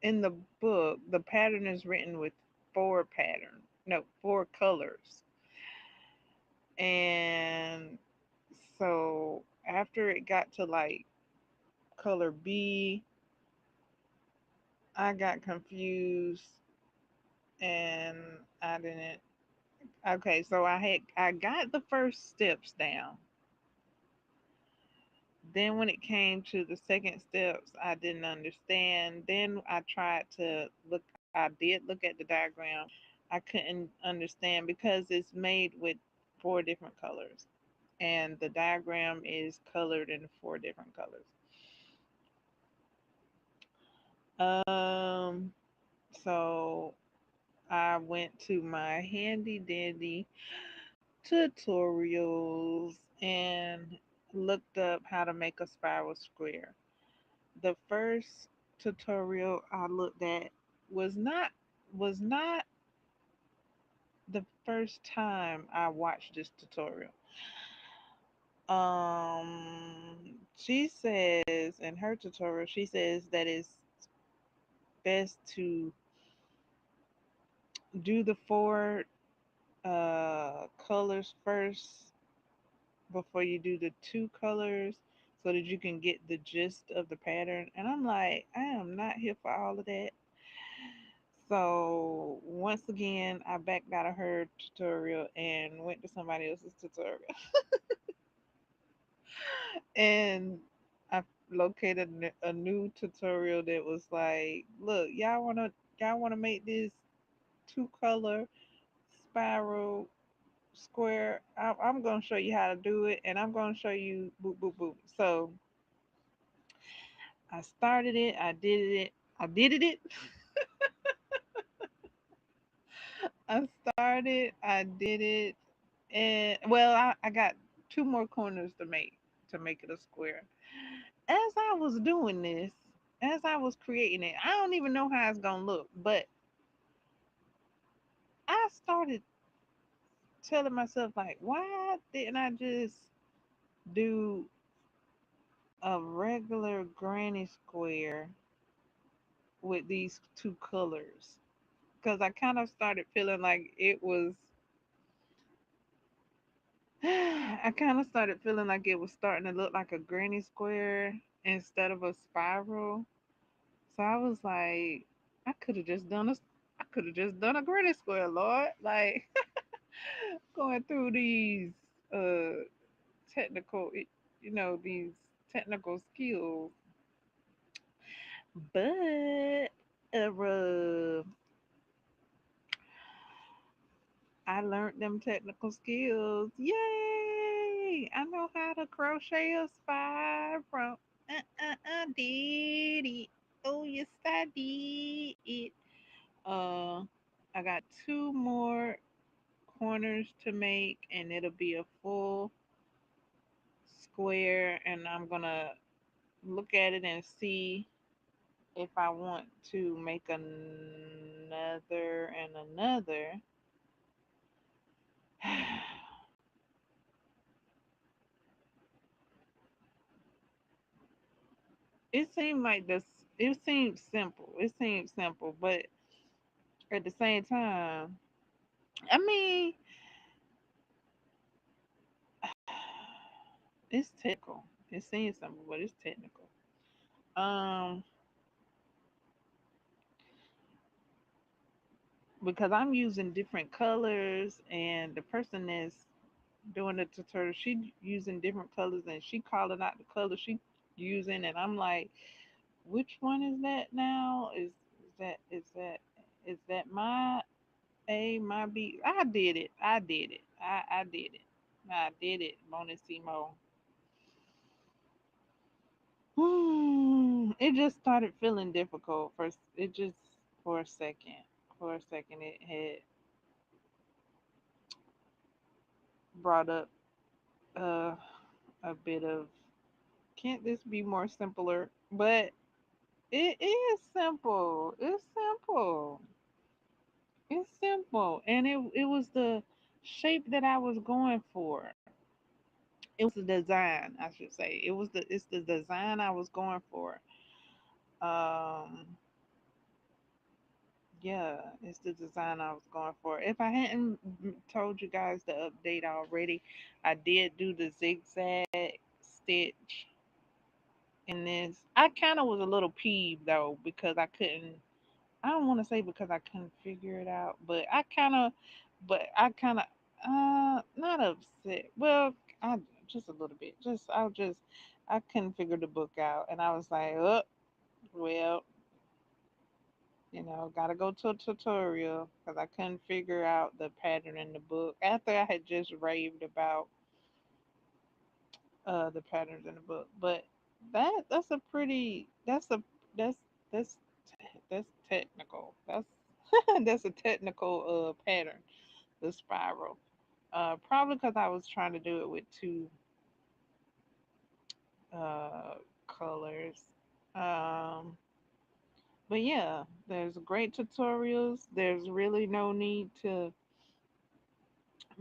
in the book, the pattern is written with four colors. And so after it got to like color B, I got confused and I didn't. Okay, so I got the first steps down. Then when it came to the second steps, I didn't understand. Then I tried to look. I did look at the diagram. I couldn't understand because it's made with four different colors, and the diagram is colored in four different colors. Um, so I went to my handy dandy tutorials and looked up how to make a spiral square. The first tutorial I looked at was not the first time I watched this tutorial. She says in her tutorial, she says that it's best to do the four colors first before you do the two colors so that you can get the gist of the pattern. And I'm like, I am not here for all of that. So once again, I backed out of her tutorial and went to somebody else's tutorial. And I located a new tutorial that was like, look, y'all wanna make this two color spiral square. I'm gonna show you how to do it, and I'm gonna show you boop boop boop. So I started it. I did it. I did it. I started. I did it, and well, I got two more corners to make it a square. As I was doing this, as I was creating it, I don't even know how it's gonna look, but I started telling myself like, why didn't I just do a regular granny square with these two colors? Because I kind of started feeling like it was I kind of started feeling like it was starting to look like a granny square instead of a spiral. So I was like, I could have just done a, I could have just done a granny square, Lord. Like going through these uh technical, these technical skills. But I learned them technical skills. Yay! I know how to crochet a spiral. Did it. Oh, yes, I did it. Uh, I got two more corners to make, and it'll be a full square. And I'm gonna look at it and see if I want to make another and another. It seemed like this. It seemed simple. It seemed simple, but at the same time, I mean, it's technical. It's saying something, but it's technical. Um, because I'm using different colors, and the person that's doing the tutorial, she using different colors, and she calling out the colors she using, and I'm like, which one is that now? Is that my A, my B? I did it. I did it. I did it. I did it, Montesimo. It just started feeling difficult. It just for a second. For a second, it had brought up uh, a bit of, can't this be more simpler? But it is simple. It's simple. It's simple. And it was the shape that I was going for. It was the design, I should say. It's the design I was going for. Um yeah, it's the design I was going for. If I hadn't told you guys the update already, I did do the zigzag stitch in this. I kind of was a little peeved though because I don't want to say because I couldn't figure it out, but I kind of, not upset. Well, I just a little bit. I couldn't figure the book out, and I was like, oh, well, gotta go to a tutorial because I couldn't figure out the pattern in the book after I had just raved about the patterns in the book. But that's a pretty that's that's that's technical. That's a technical pattern, the spiral. Probably because I was trying to do it with two uh colors. Um, but yeah, there's great tutorials. There's really no need to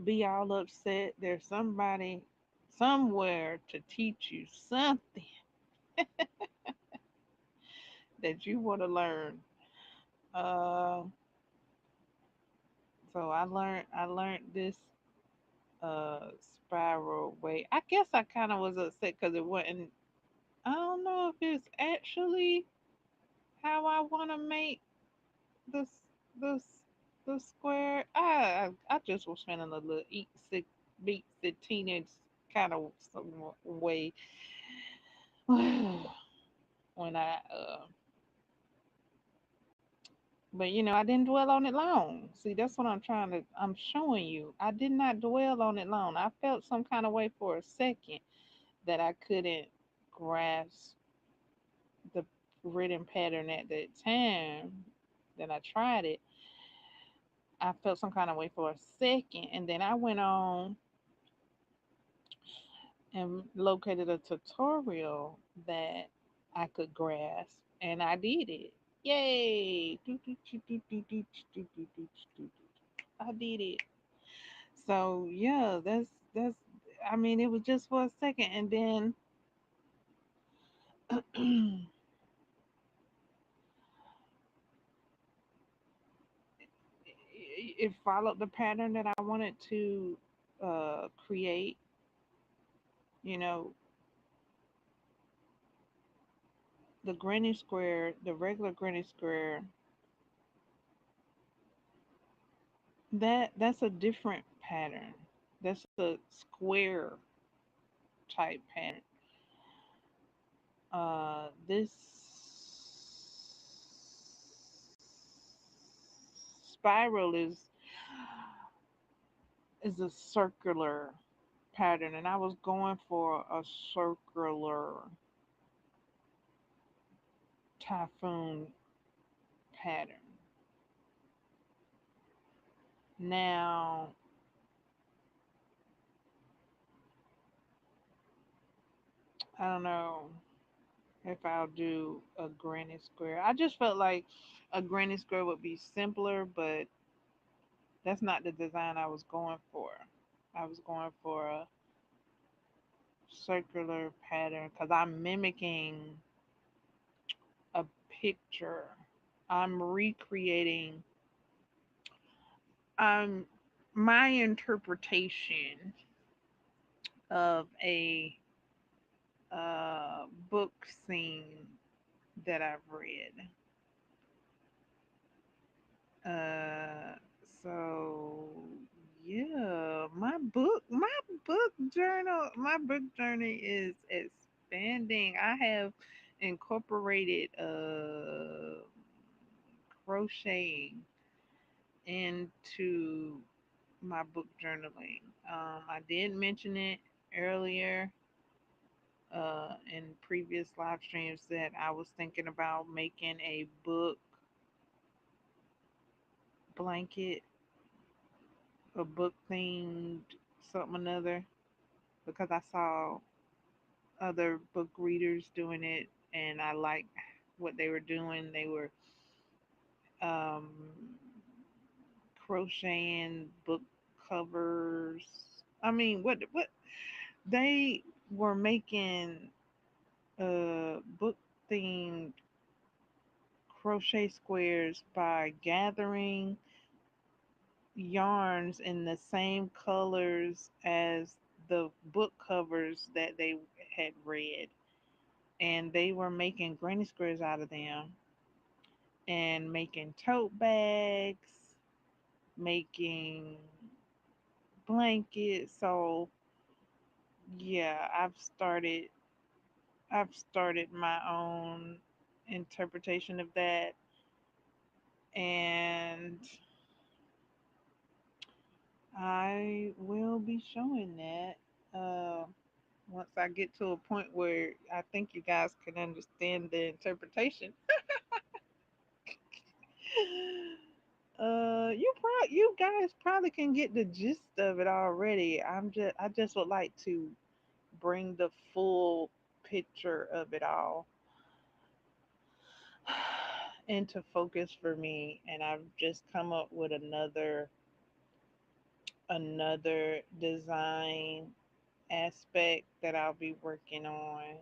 be all upset. There's somebody somewhere to teach you something that you want to learn. Uh, so I learned this spiral way. I guess I kind of was upset because it wasn't. I don't know if it's actually how I want to make this this the square. I just was feeling a little eat sick beat the teenage kind of some way when but I didn't dwell on it long. See, that's what I'm showing you. I did not dwell on it long. I felt some kind of way for a second that I couldn't grasp the written pattern at that time that I tried it. I felt some kind of way for a second, and then I went on and located a tutorial that I could grasp, and I did it. Yay! I did it. So yeah, that's. I mean, it was just for a second, and then it followed the pattern that I wanted to create. You know, the granny square, the regular granny square, that's a different pattern. That's a square type pattern. This spiral is a circular pattern, and I was going for a circular typhoon pattern. Now, I don't know if I'll do a granny square. I just felt like a granny square would be simpler, but that's not the design I was going for. I was going for a circular pattern because I'm mimicking a picture. I'm recreating. I'm my interpretation of a book scene that I've read. Uh, so yeah, my book journey is expanding. I have incorporated crocheting into my book journaling. I did mention it earlier in previous live streams that I was thinking about making a book blanket, a book themed something another, because I saw other book readers doing it and I liked what they were doing. They were um, crocheting book covers. I mean, what they were making book themed crochet squares by gathering yarns in the same colors as the book covers that they had read. And they were making granny squares out of them and making tote bags, making blankets. So yeah, I've started my own interpretation of that, and I will be showing that once I get to a point where I think you guys can understand the interpretation. You guys probably can get the gist of it already. I just would like to bring the full picture of it all into focus for me, and I've just come up with another design aspect that I'll be working on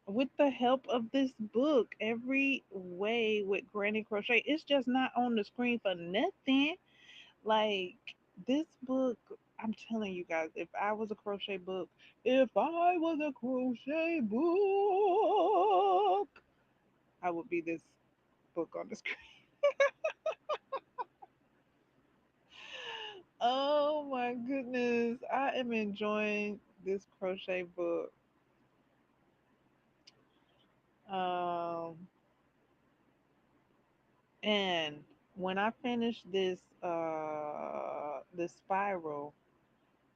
with the help of this book. Every way with Granny Crochet, it's just not on the screen for nothing. Like this book, I'm telling you guys, if I was a crochet book, I would be this book on the screen. Oh my goodness, I am enjoying this crochet book. Um, and when I finish this spiral,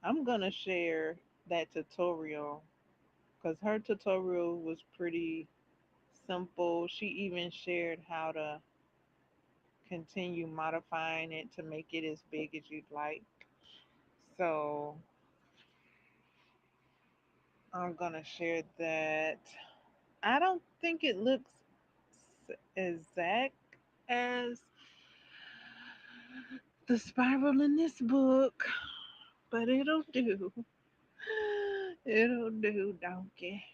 I'm gonna share that tutorial because her tutorial was pretty simple. She even shared how to continue modifying it to make it as big as you'd like. So I'm gonna share that. I don't think it looks exact as the spiral in this book, but it'll do. It'll do, donkey.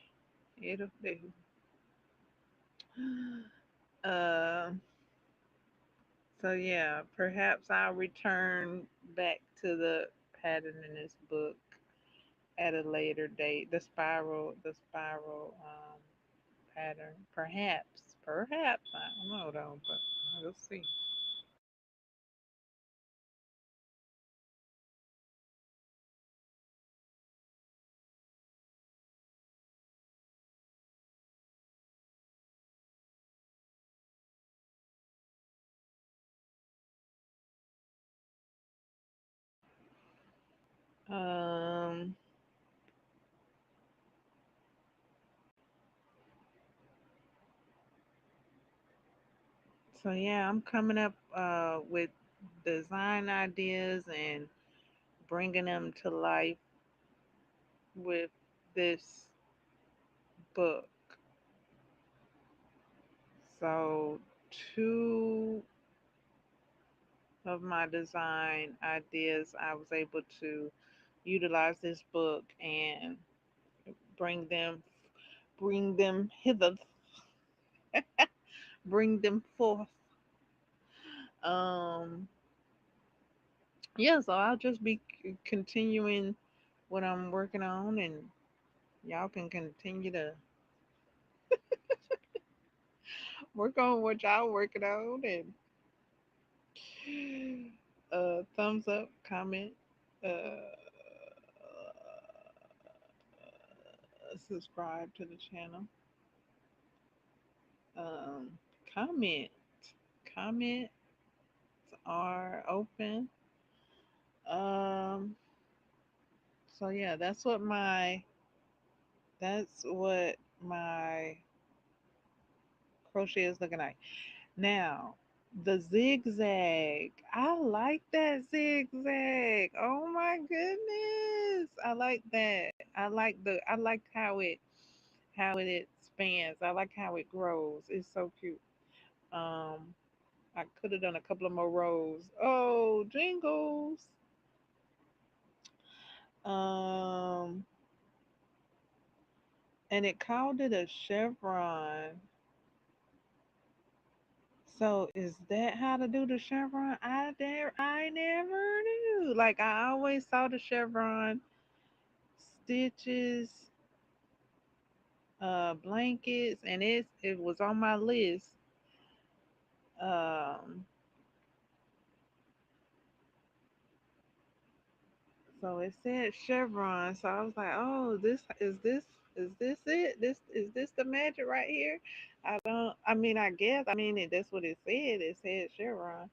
It'll do. Uh, so yeah, perhaps I'll return back to the pattern in this book at a later date. The spiral pattern. Perhaps I don't know though, but we'll see. Um. So yeah, I'm coming up with design ideas and bringing them to life with this book. So two of my design ideas, I was able to utilize this book and bring them bring them hither, bring them forth. Um Yeah, so I'll just be continuing what I'm working on, and y'all can continue to work on what y'all working on, and thumbs up, comment, uh, subscribe to the channel, um, comment. Comments are open. Um, so yeah, that's what my crochet is looking like. Now, the zigzag. I like that zigzag. Oh my goodness. I like that. I like how it expands. I like how it grows. It's so cute. Um I could have done a couple of more rows. Oh, jingles. Um and it called it a chevron. So is that how to do the chevron? I never knew. Like I always saw the chevron stitches, blankets, and it was on my list. Um, so it said chevron. So I was like, oh, this it? This the magic right here? I don't. I mean, I guess. I mean, that's what it said. It said chevron.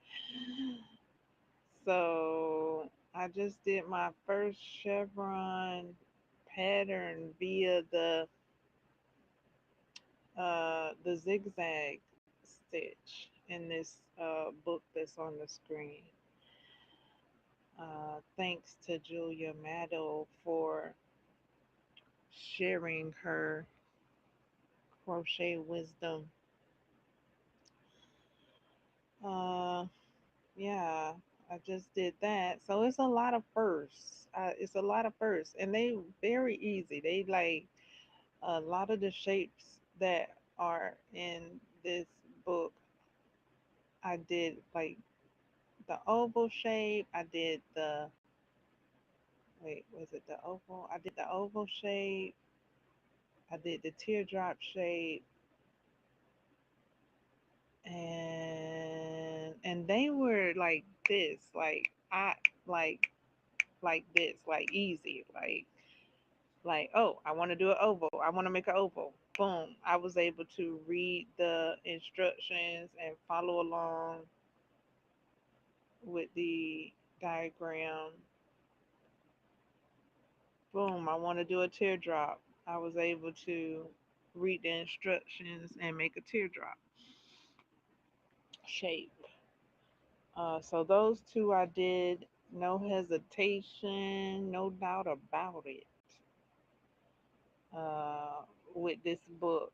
So I just did my first chevron pattern via the zigzag stitch in this book that's on the screen. Thanks to Julia Maddow for sharing her crochet wisdom. Uh, yeah, I just did that. So it's a lot of firsts. It's a lot of firsts, and they very easy. They like a lot of the shapes that are in this book. I did like the oval shape. I did the wait, was it the oval? I did the oval shape. I did the teardrop shape, and they were like this, like this, like easy, like oh, I want to do an oval. I want to make an oval. Boom! I was able to read the instructions and follow along with the diagram. Boom! I want to do a teardrop. I was able to read the instructions and make a teardrop shape. So those two I did, no hesitation, no doubt about it. Uh, with this book,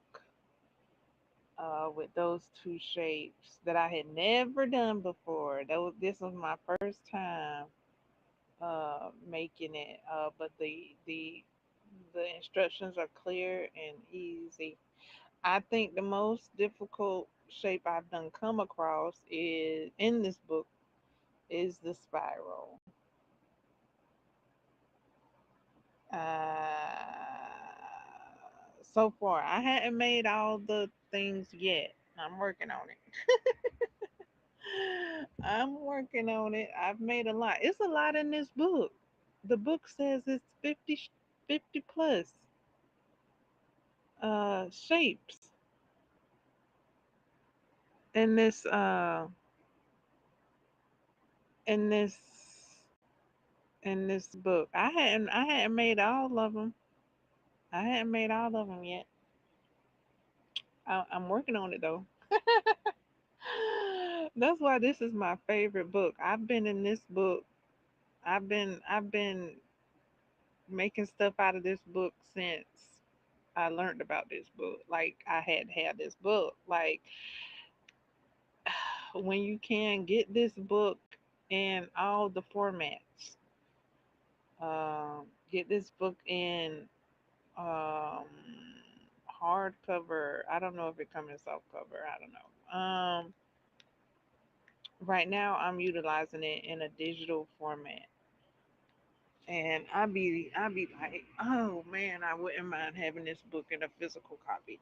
with those two shapes that I had never done before. This was my first time making it, but the instructions are clear and easy. I think the most difficult shape I've done come across is in this book is the spiral. So far, I hadn't made all the things yet. I'm working on it. I'm working on it. I've made a lot. It's a lot in this book. The book says it's 50 plus shapes in in this this book. I hadn't made all of them. I hadn't made all of them yet. I'm working on it though. That's why this is my favorite book. I've been in this book. I've been making stuff out of this book since I learned about this book. Like I had this book. Like when you can get this book in all the formats. Get this book in um hardcover. I don't know if it comes in soft cover. I don't know. Right now, I'm utilizing it in a digital format, and I be like, oh man, I wouldn't mind having this book in a physical copy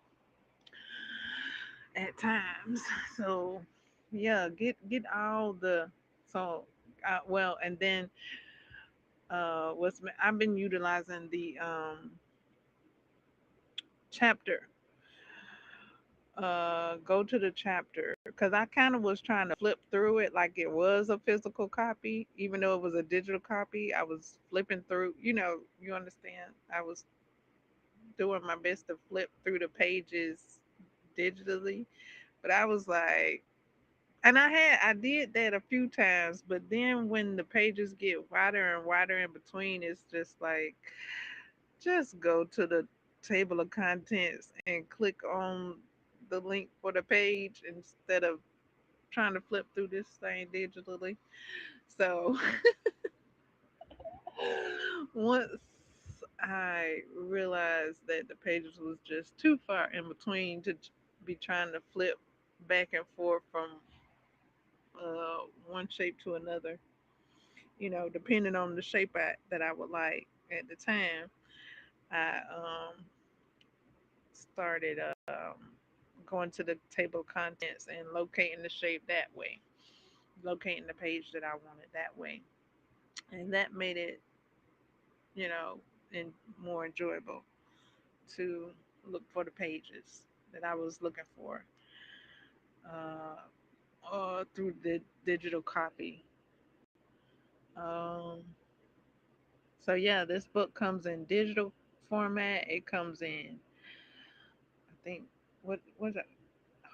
at times. So yeah, get all the so well, and then I've been utilizing the chapter, go to the chapter, because I kind of was trying to flip through it like it was a physical copy, even though it was a digital copy. I was flipping through, you understand. I was doing my best to flip through the pages digitally, but I was like, and I did that a few times, but then when the pages get wider and wider in between, it's just like, just go to the table of contents and click on the link for the page instead of trying to flip through this thing digitally. So once I realized that the pages was just too far in between to be trying to flip back and forth from one shape to another, depending on the shape that I would like at the time, I started going to the table of contents and locating the shape that way, locating the page that I wanted that way. And that made it, you know, and more enjoyable to look for the pages that I was looking for through the digital copy. Um, so yeah, this book comes in digital format. It comes in, I think, what is it,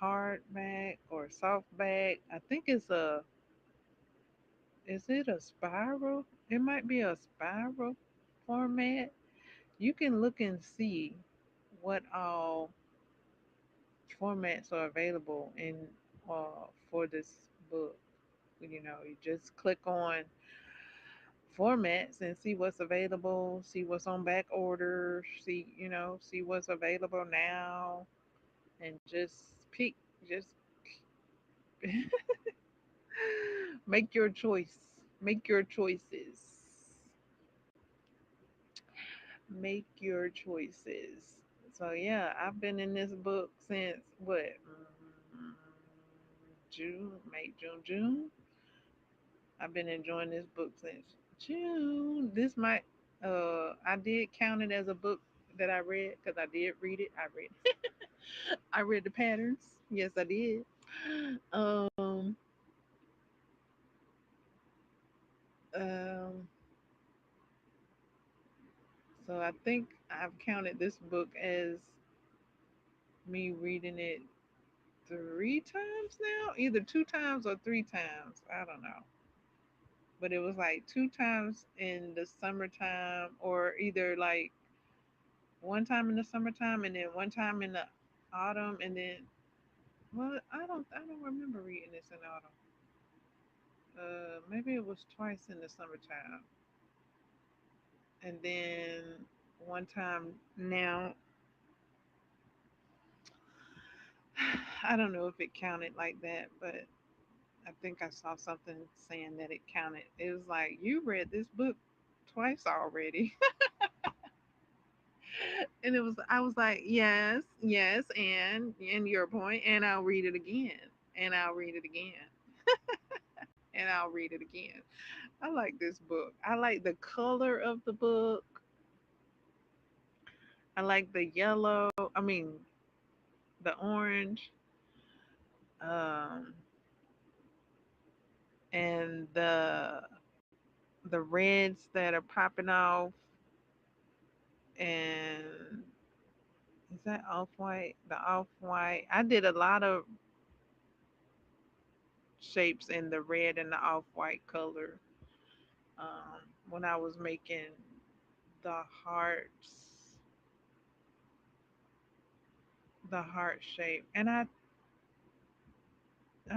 hardback or softback? I think it's a, is it a spiral? It might be a spiral format. You can look and see what all formats are available in for this book. You just click on formats and see what's available, see what's on back order, see what's available now, and just pick, just make your choice, make your choices, make your choices. So yeah, I've been in this book since what, June, May, June. I've been enjoying this book since June. This might, I did count it as a book that I read because I did read it. I read the patterns. Yes, I did. Um, um, so I think I've counted this book as me reading it 3 times now, either 2 times or 3 times. I don't know, but it was like 2 times in the summertime, or either like one time in the summertime and then one time in the autumn, and then, well, I don't remember reading this in autumn. Maybe it was twice in the summertime, and then one time now. I don't know if it counted like that, but I think I saw something saying that it counted. It was like, you read this book twice already. And I was like, yes, yes, and your point, and I'll read it again, and I'll read it again, and I'll read it again. I like this book. I like the color of the book. I like the yellow. I mean, the orange, um, and the reds that are popping off. And is that off white? The off white. I did a lot of shapes in the red and the off white color when I was making the hearts, the heart shape, and I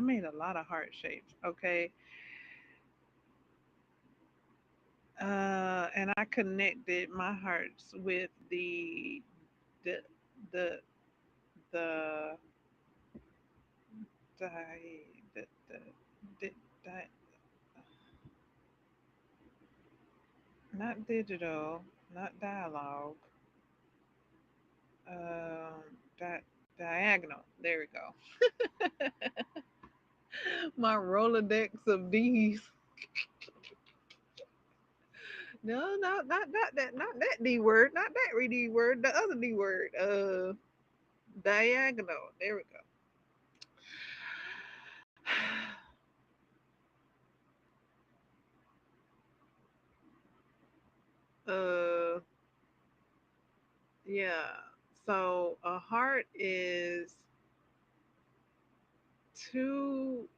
made a lot of heart shapes. Okay, and I connected my hearts with the the the the, the Di- di- not digital, not dialogue. Um, di- diagonal. There we go. My Rolodex of D's. No, not that D word, not that D word, the other D word. Diagonal. There we go. Yeah. So a heart is two.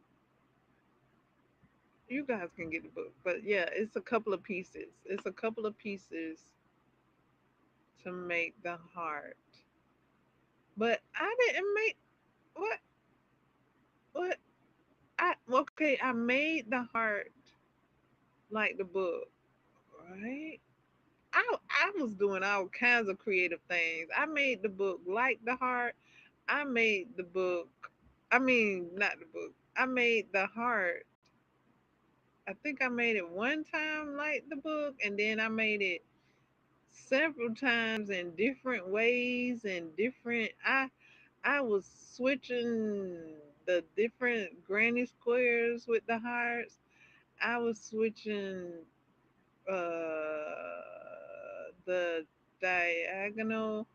You guys can get the book, but yeah, it's a couple of pieces. It's a couple of pieces to make the heart. But I didn't make what what I okay. I made the heart like the book, right? I was doing all kinds of creative things. I made the book like the heart. I made the book. I mean, not the book. I made the heart. I think I made it one time like the book, and then I made it several times in different ways and different. I was switching the different granny squares with the hearts. I was switching the diagonal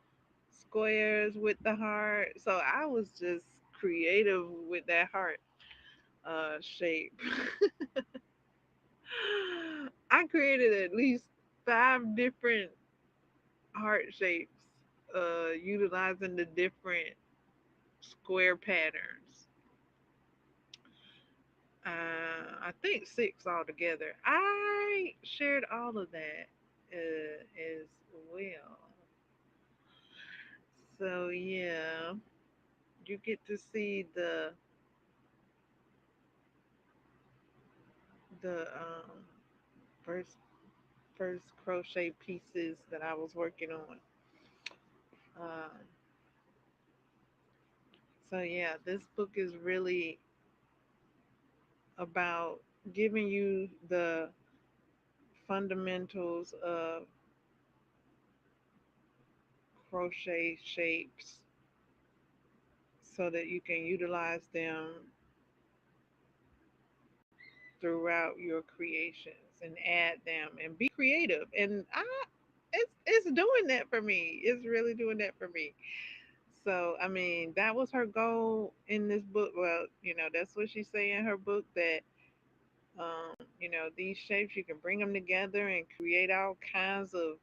squares with the heart. So I was just creative with that heart shape. I created at least five different heart shapes, utilizing the different square patterns. I think six altogether. I shared all of that as well. So yeah, you get to see the first first crochet pieces that I was working on. Um, so yeah, this book is really about giving you the fundamentals of crochet shapes so that you can utilize them throughout your creations and add them and be creative. And it's doing that for me. It's really doing that for me. So I mean, that was her goal in this book. Well, that's what she say in her book that these shapes you can bring them together and create all kinds of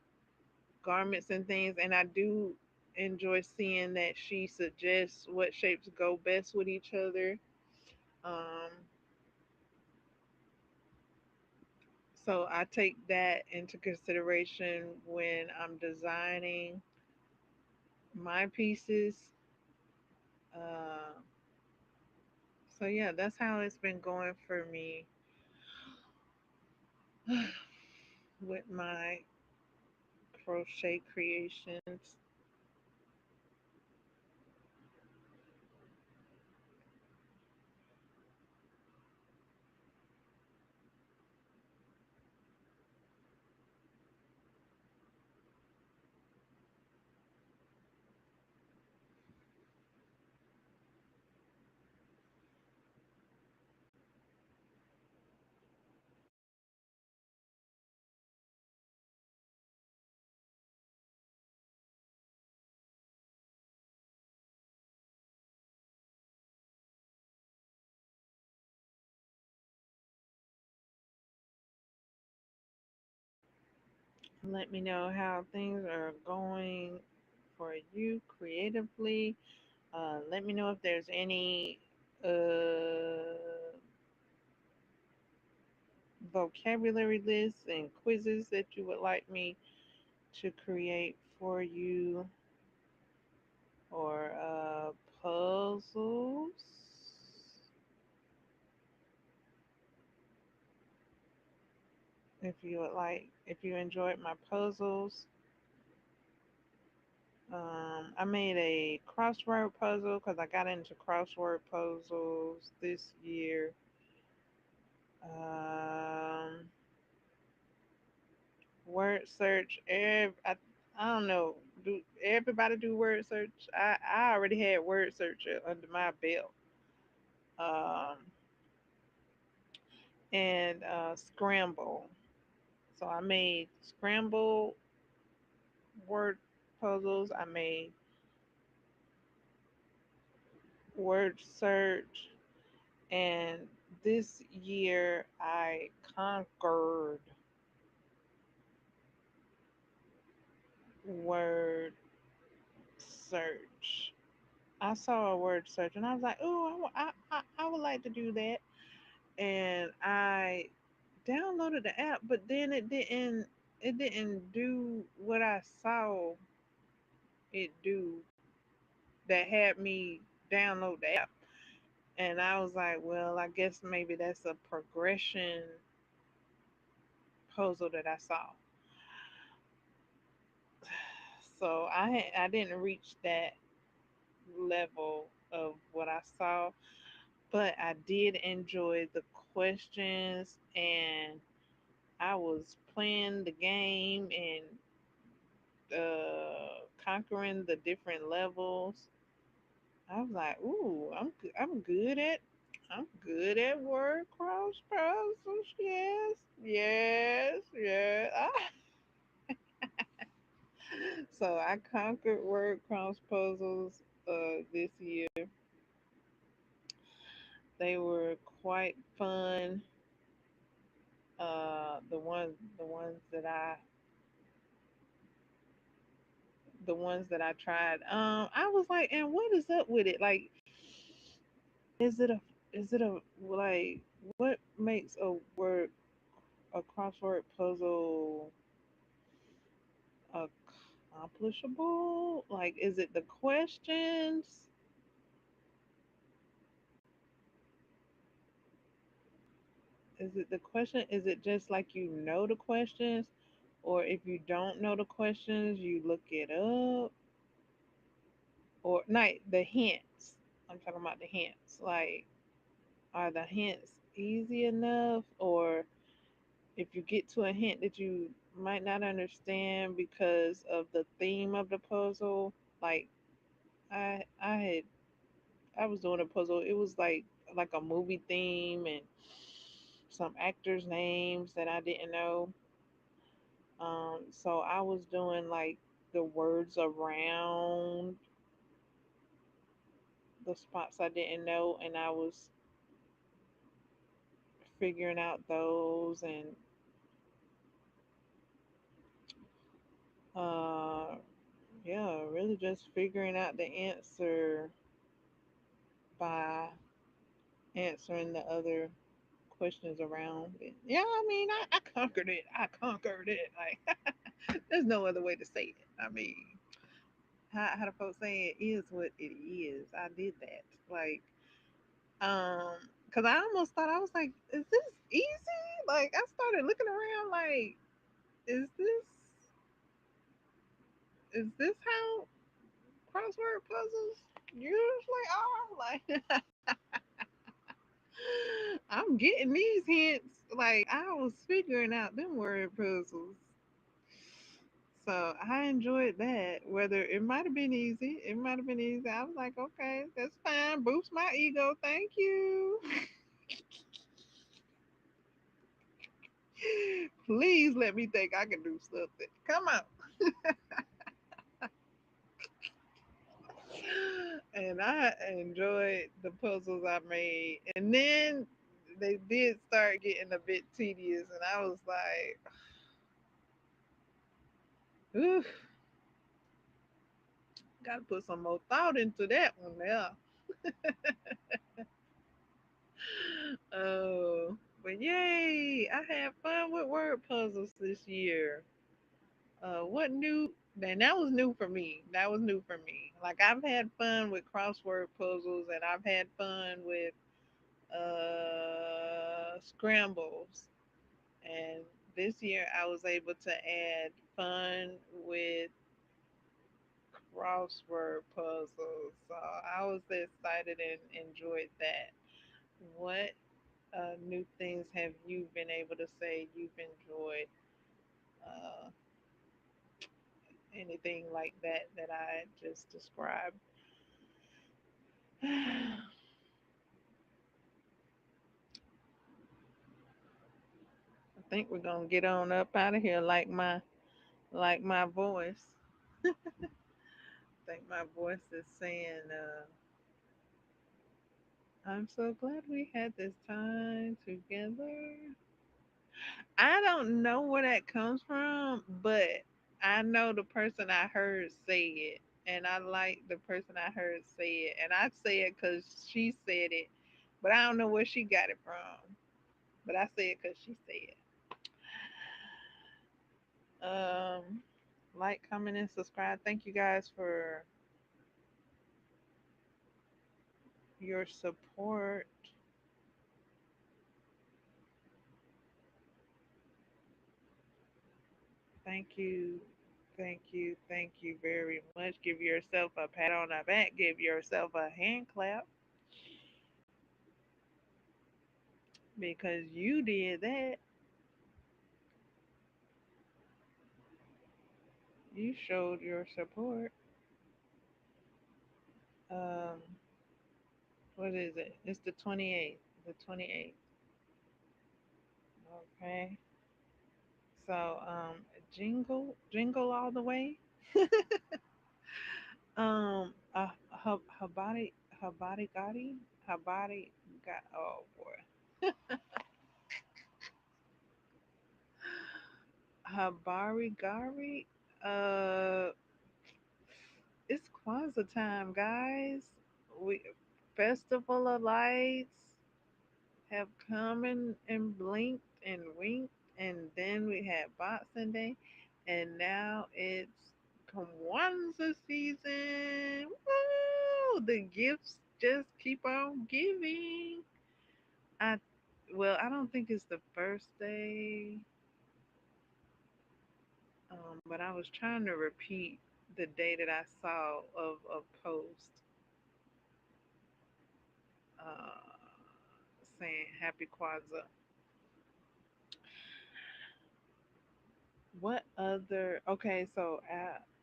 garments and things. And I do enjoy seeing that she suggests what shapes go best with each other. Um, so I take that into consideration when I'm designing my pieces. Uh, so yeah, that's how it's been going for me with my crochet creations. Let me know how things are going for you creatively. Let me know if there's any vocabulary lists and quizzes that you would like me to create for you, or puzzles. If you enjoyed my puzzles, I made a crossword puzzle because I got into crossword puzzles this year. Um, word search. I don't know. Do everybody do word search? I already had word search under my belt. Um, and scramble. So I made scramble word puzzles. I made word search, and this year I conquered word search. I saw a word search and I was like, oh, I would like to do that. And I downloaded the app, but then it didn't do what I saw it do that had me download the app. And I was like, well, I guess maybe that's a progression puzzle that I saw. So I didn't reach that level of what I saw, but I did enjoy the questions, and I was playing the game and conquering the different levels. I was like, ooh, I'm good at word cross puzzles. Yes, yes, yes. So I conquered word cross puzzles this year. They were quite fun. The ones that I tried. I was like, and what is up with it? Like, is it a is it a like what makes a crossword puzzle accomplishable? Like, is it the questions? Is it the question? Is it just like you know the questions? Or if you don't know the questions, you look it up? Or not the hints. I'm talking about the hints. Like, are the hints easy enough? Or if you get to a hint that you might not understand because of the theme of the puzzle, like I I was doing a puzzle. It was like a movie theme and some actors' names that I didn't know. So I was doing like the words around the spots I didn't know, and I was figuring out those and uh yeah, really just figuring out the answer by answering the other questions around it. Yeah, I mean, I conquered it. I conquered it. Like, there's no other way to say it. I mean, how the folks say it is what it is. I did that. Like, because I almost thought I was like, is this easy? Like, I started looking around, like, is this is this how crossword puzzles usually are? Like, I'm getting these hints. Like, I was figuring out them word puzzles. So I enjoyed that. Whether it might have been easy, it might have been easy. I was like, okay, that's fine. Boost my ego. Thank you. Please let me think I can do something. Come on. And I enjoyed the puzzles I made. And then they did start getting a bit tedious, and I was like, ooh, gotta put some more thought into that one there. Oh, but yay! I had fun with word puzzles this year. What new? And that was new for me. That was new for me. Like, I've had fun with crossword puzzles, and I've had fun with scrambles. And this year, I was able to add fun with crossword puzzles. So I was excited and enjoyed that. What new things have you been able to say you've enjoyed? Uh, Anything like that that I just described? I think we're gonna get on up out of here like my voice. I think my voice is saying, I'm so glad we had this time together. I don't know where that comes from, but I know the person I heard say it, and I like the person I heard say it, and I say it because she said it, but I don't know where she got it from. But I say it because she said it. Like, comment, and subscribe. Thank you guys for your support. Thank you. Thank you very much. Give yourself a pat on the back. Give yourself a hand clap because you did that. You showed your support. Um, what is it? It's the 28th. The 28th. Okay. So, jingle all the way. Her body Gotti, her body got. Oh boy, Habari Gari. Uh, it's Kwanzaa time, guys. We Festival of Lights have come and blinked and winked, and then we had Boxing Day, and now it's Kwanzaa season. Woo! The gifts just keep on giving. I I don't think it's the first day, but I was trying to repeat the day that I saw of a post uh, saying Happy Kwanzaa. What other? Okay, so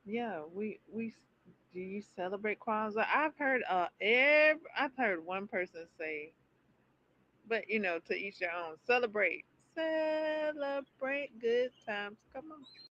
yeah, we do you celebrate Kwanzaa? I've heard one person say, but to each their own. Celebrate good times. Come on.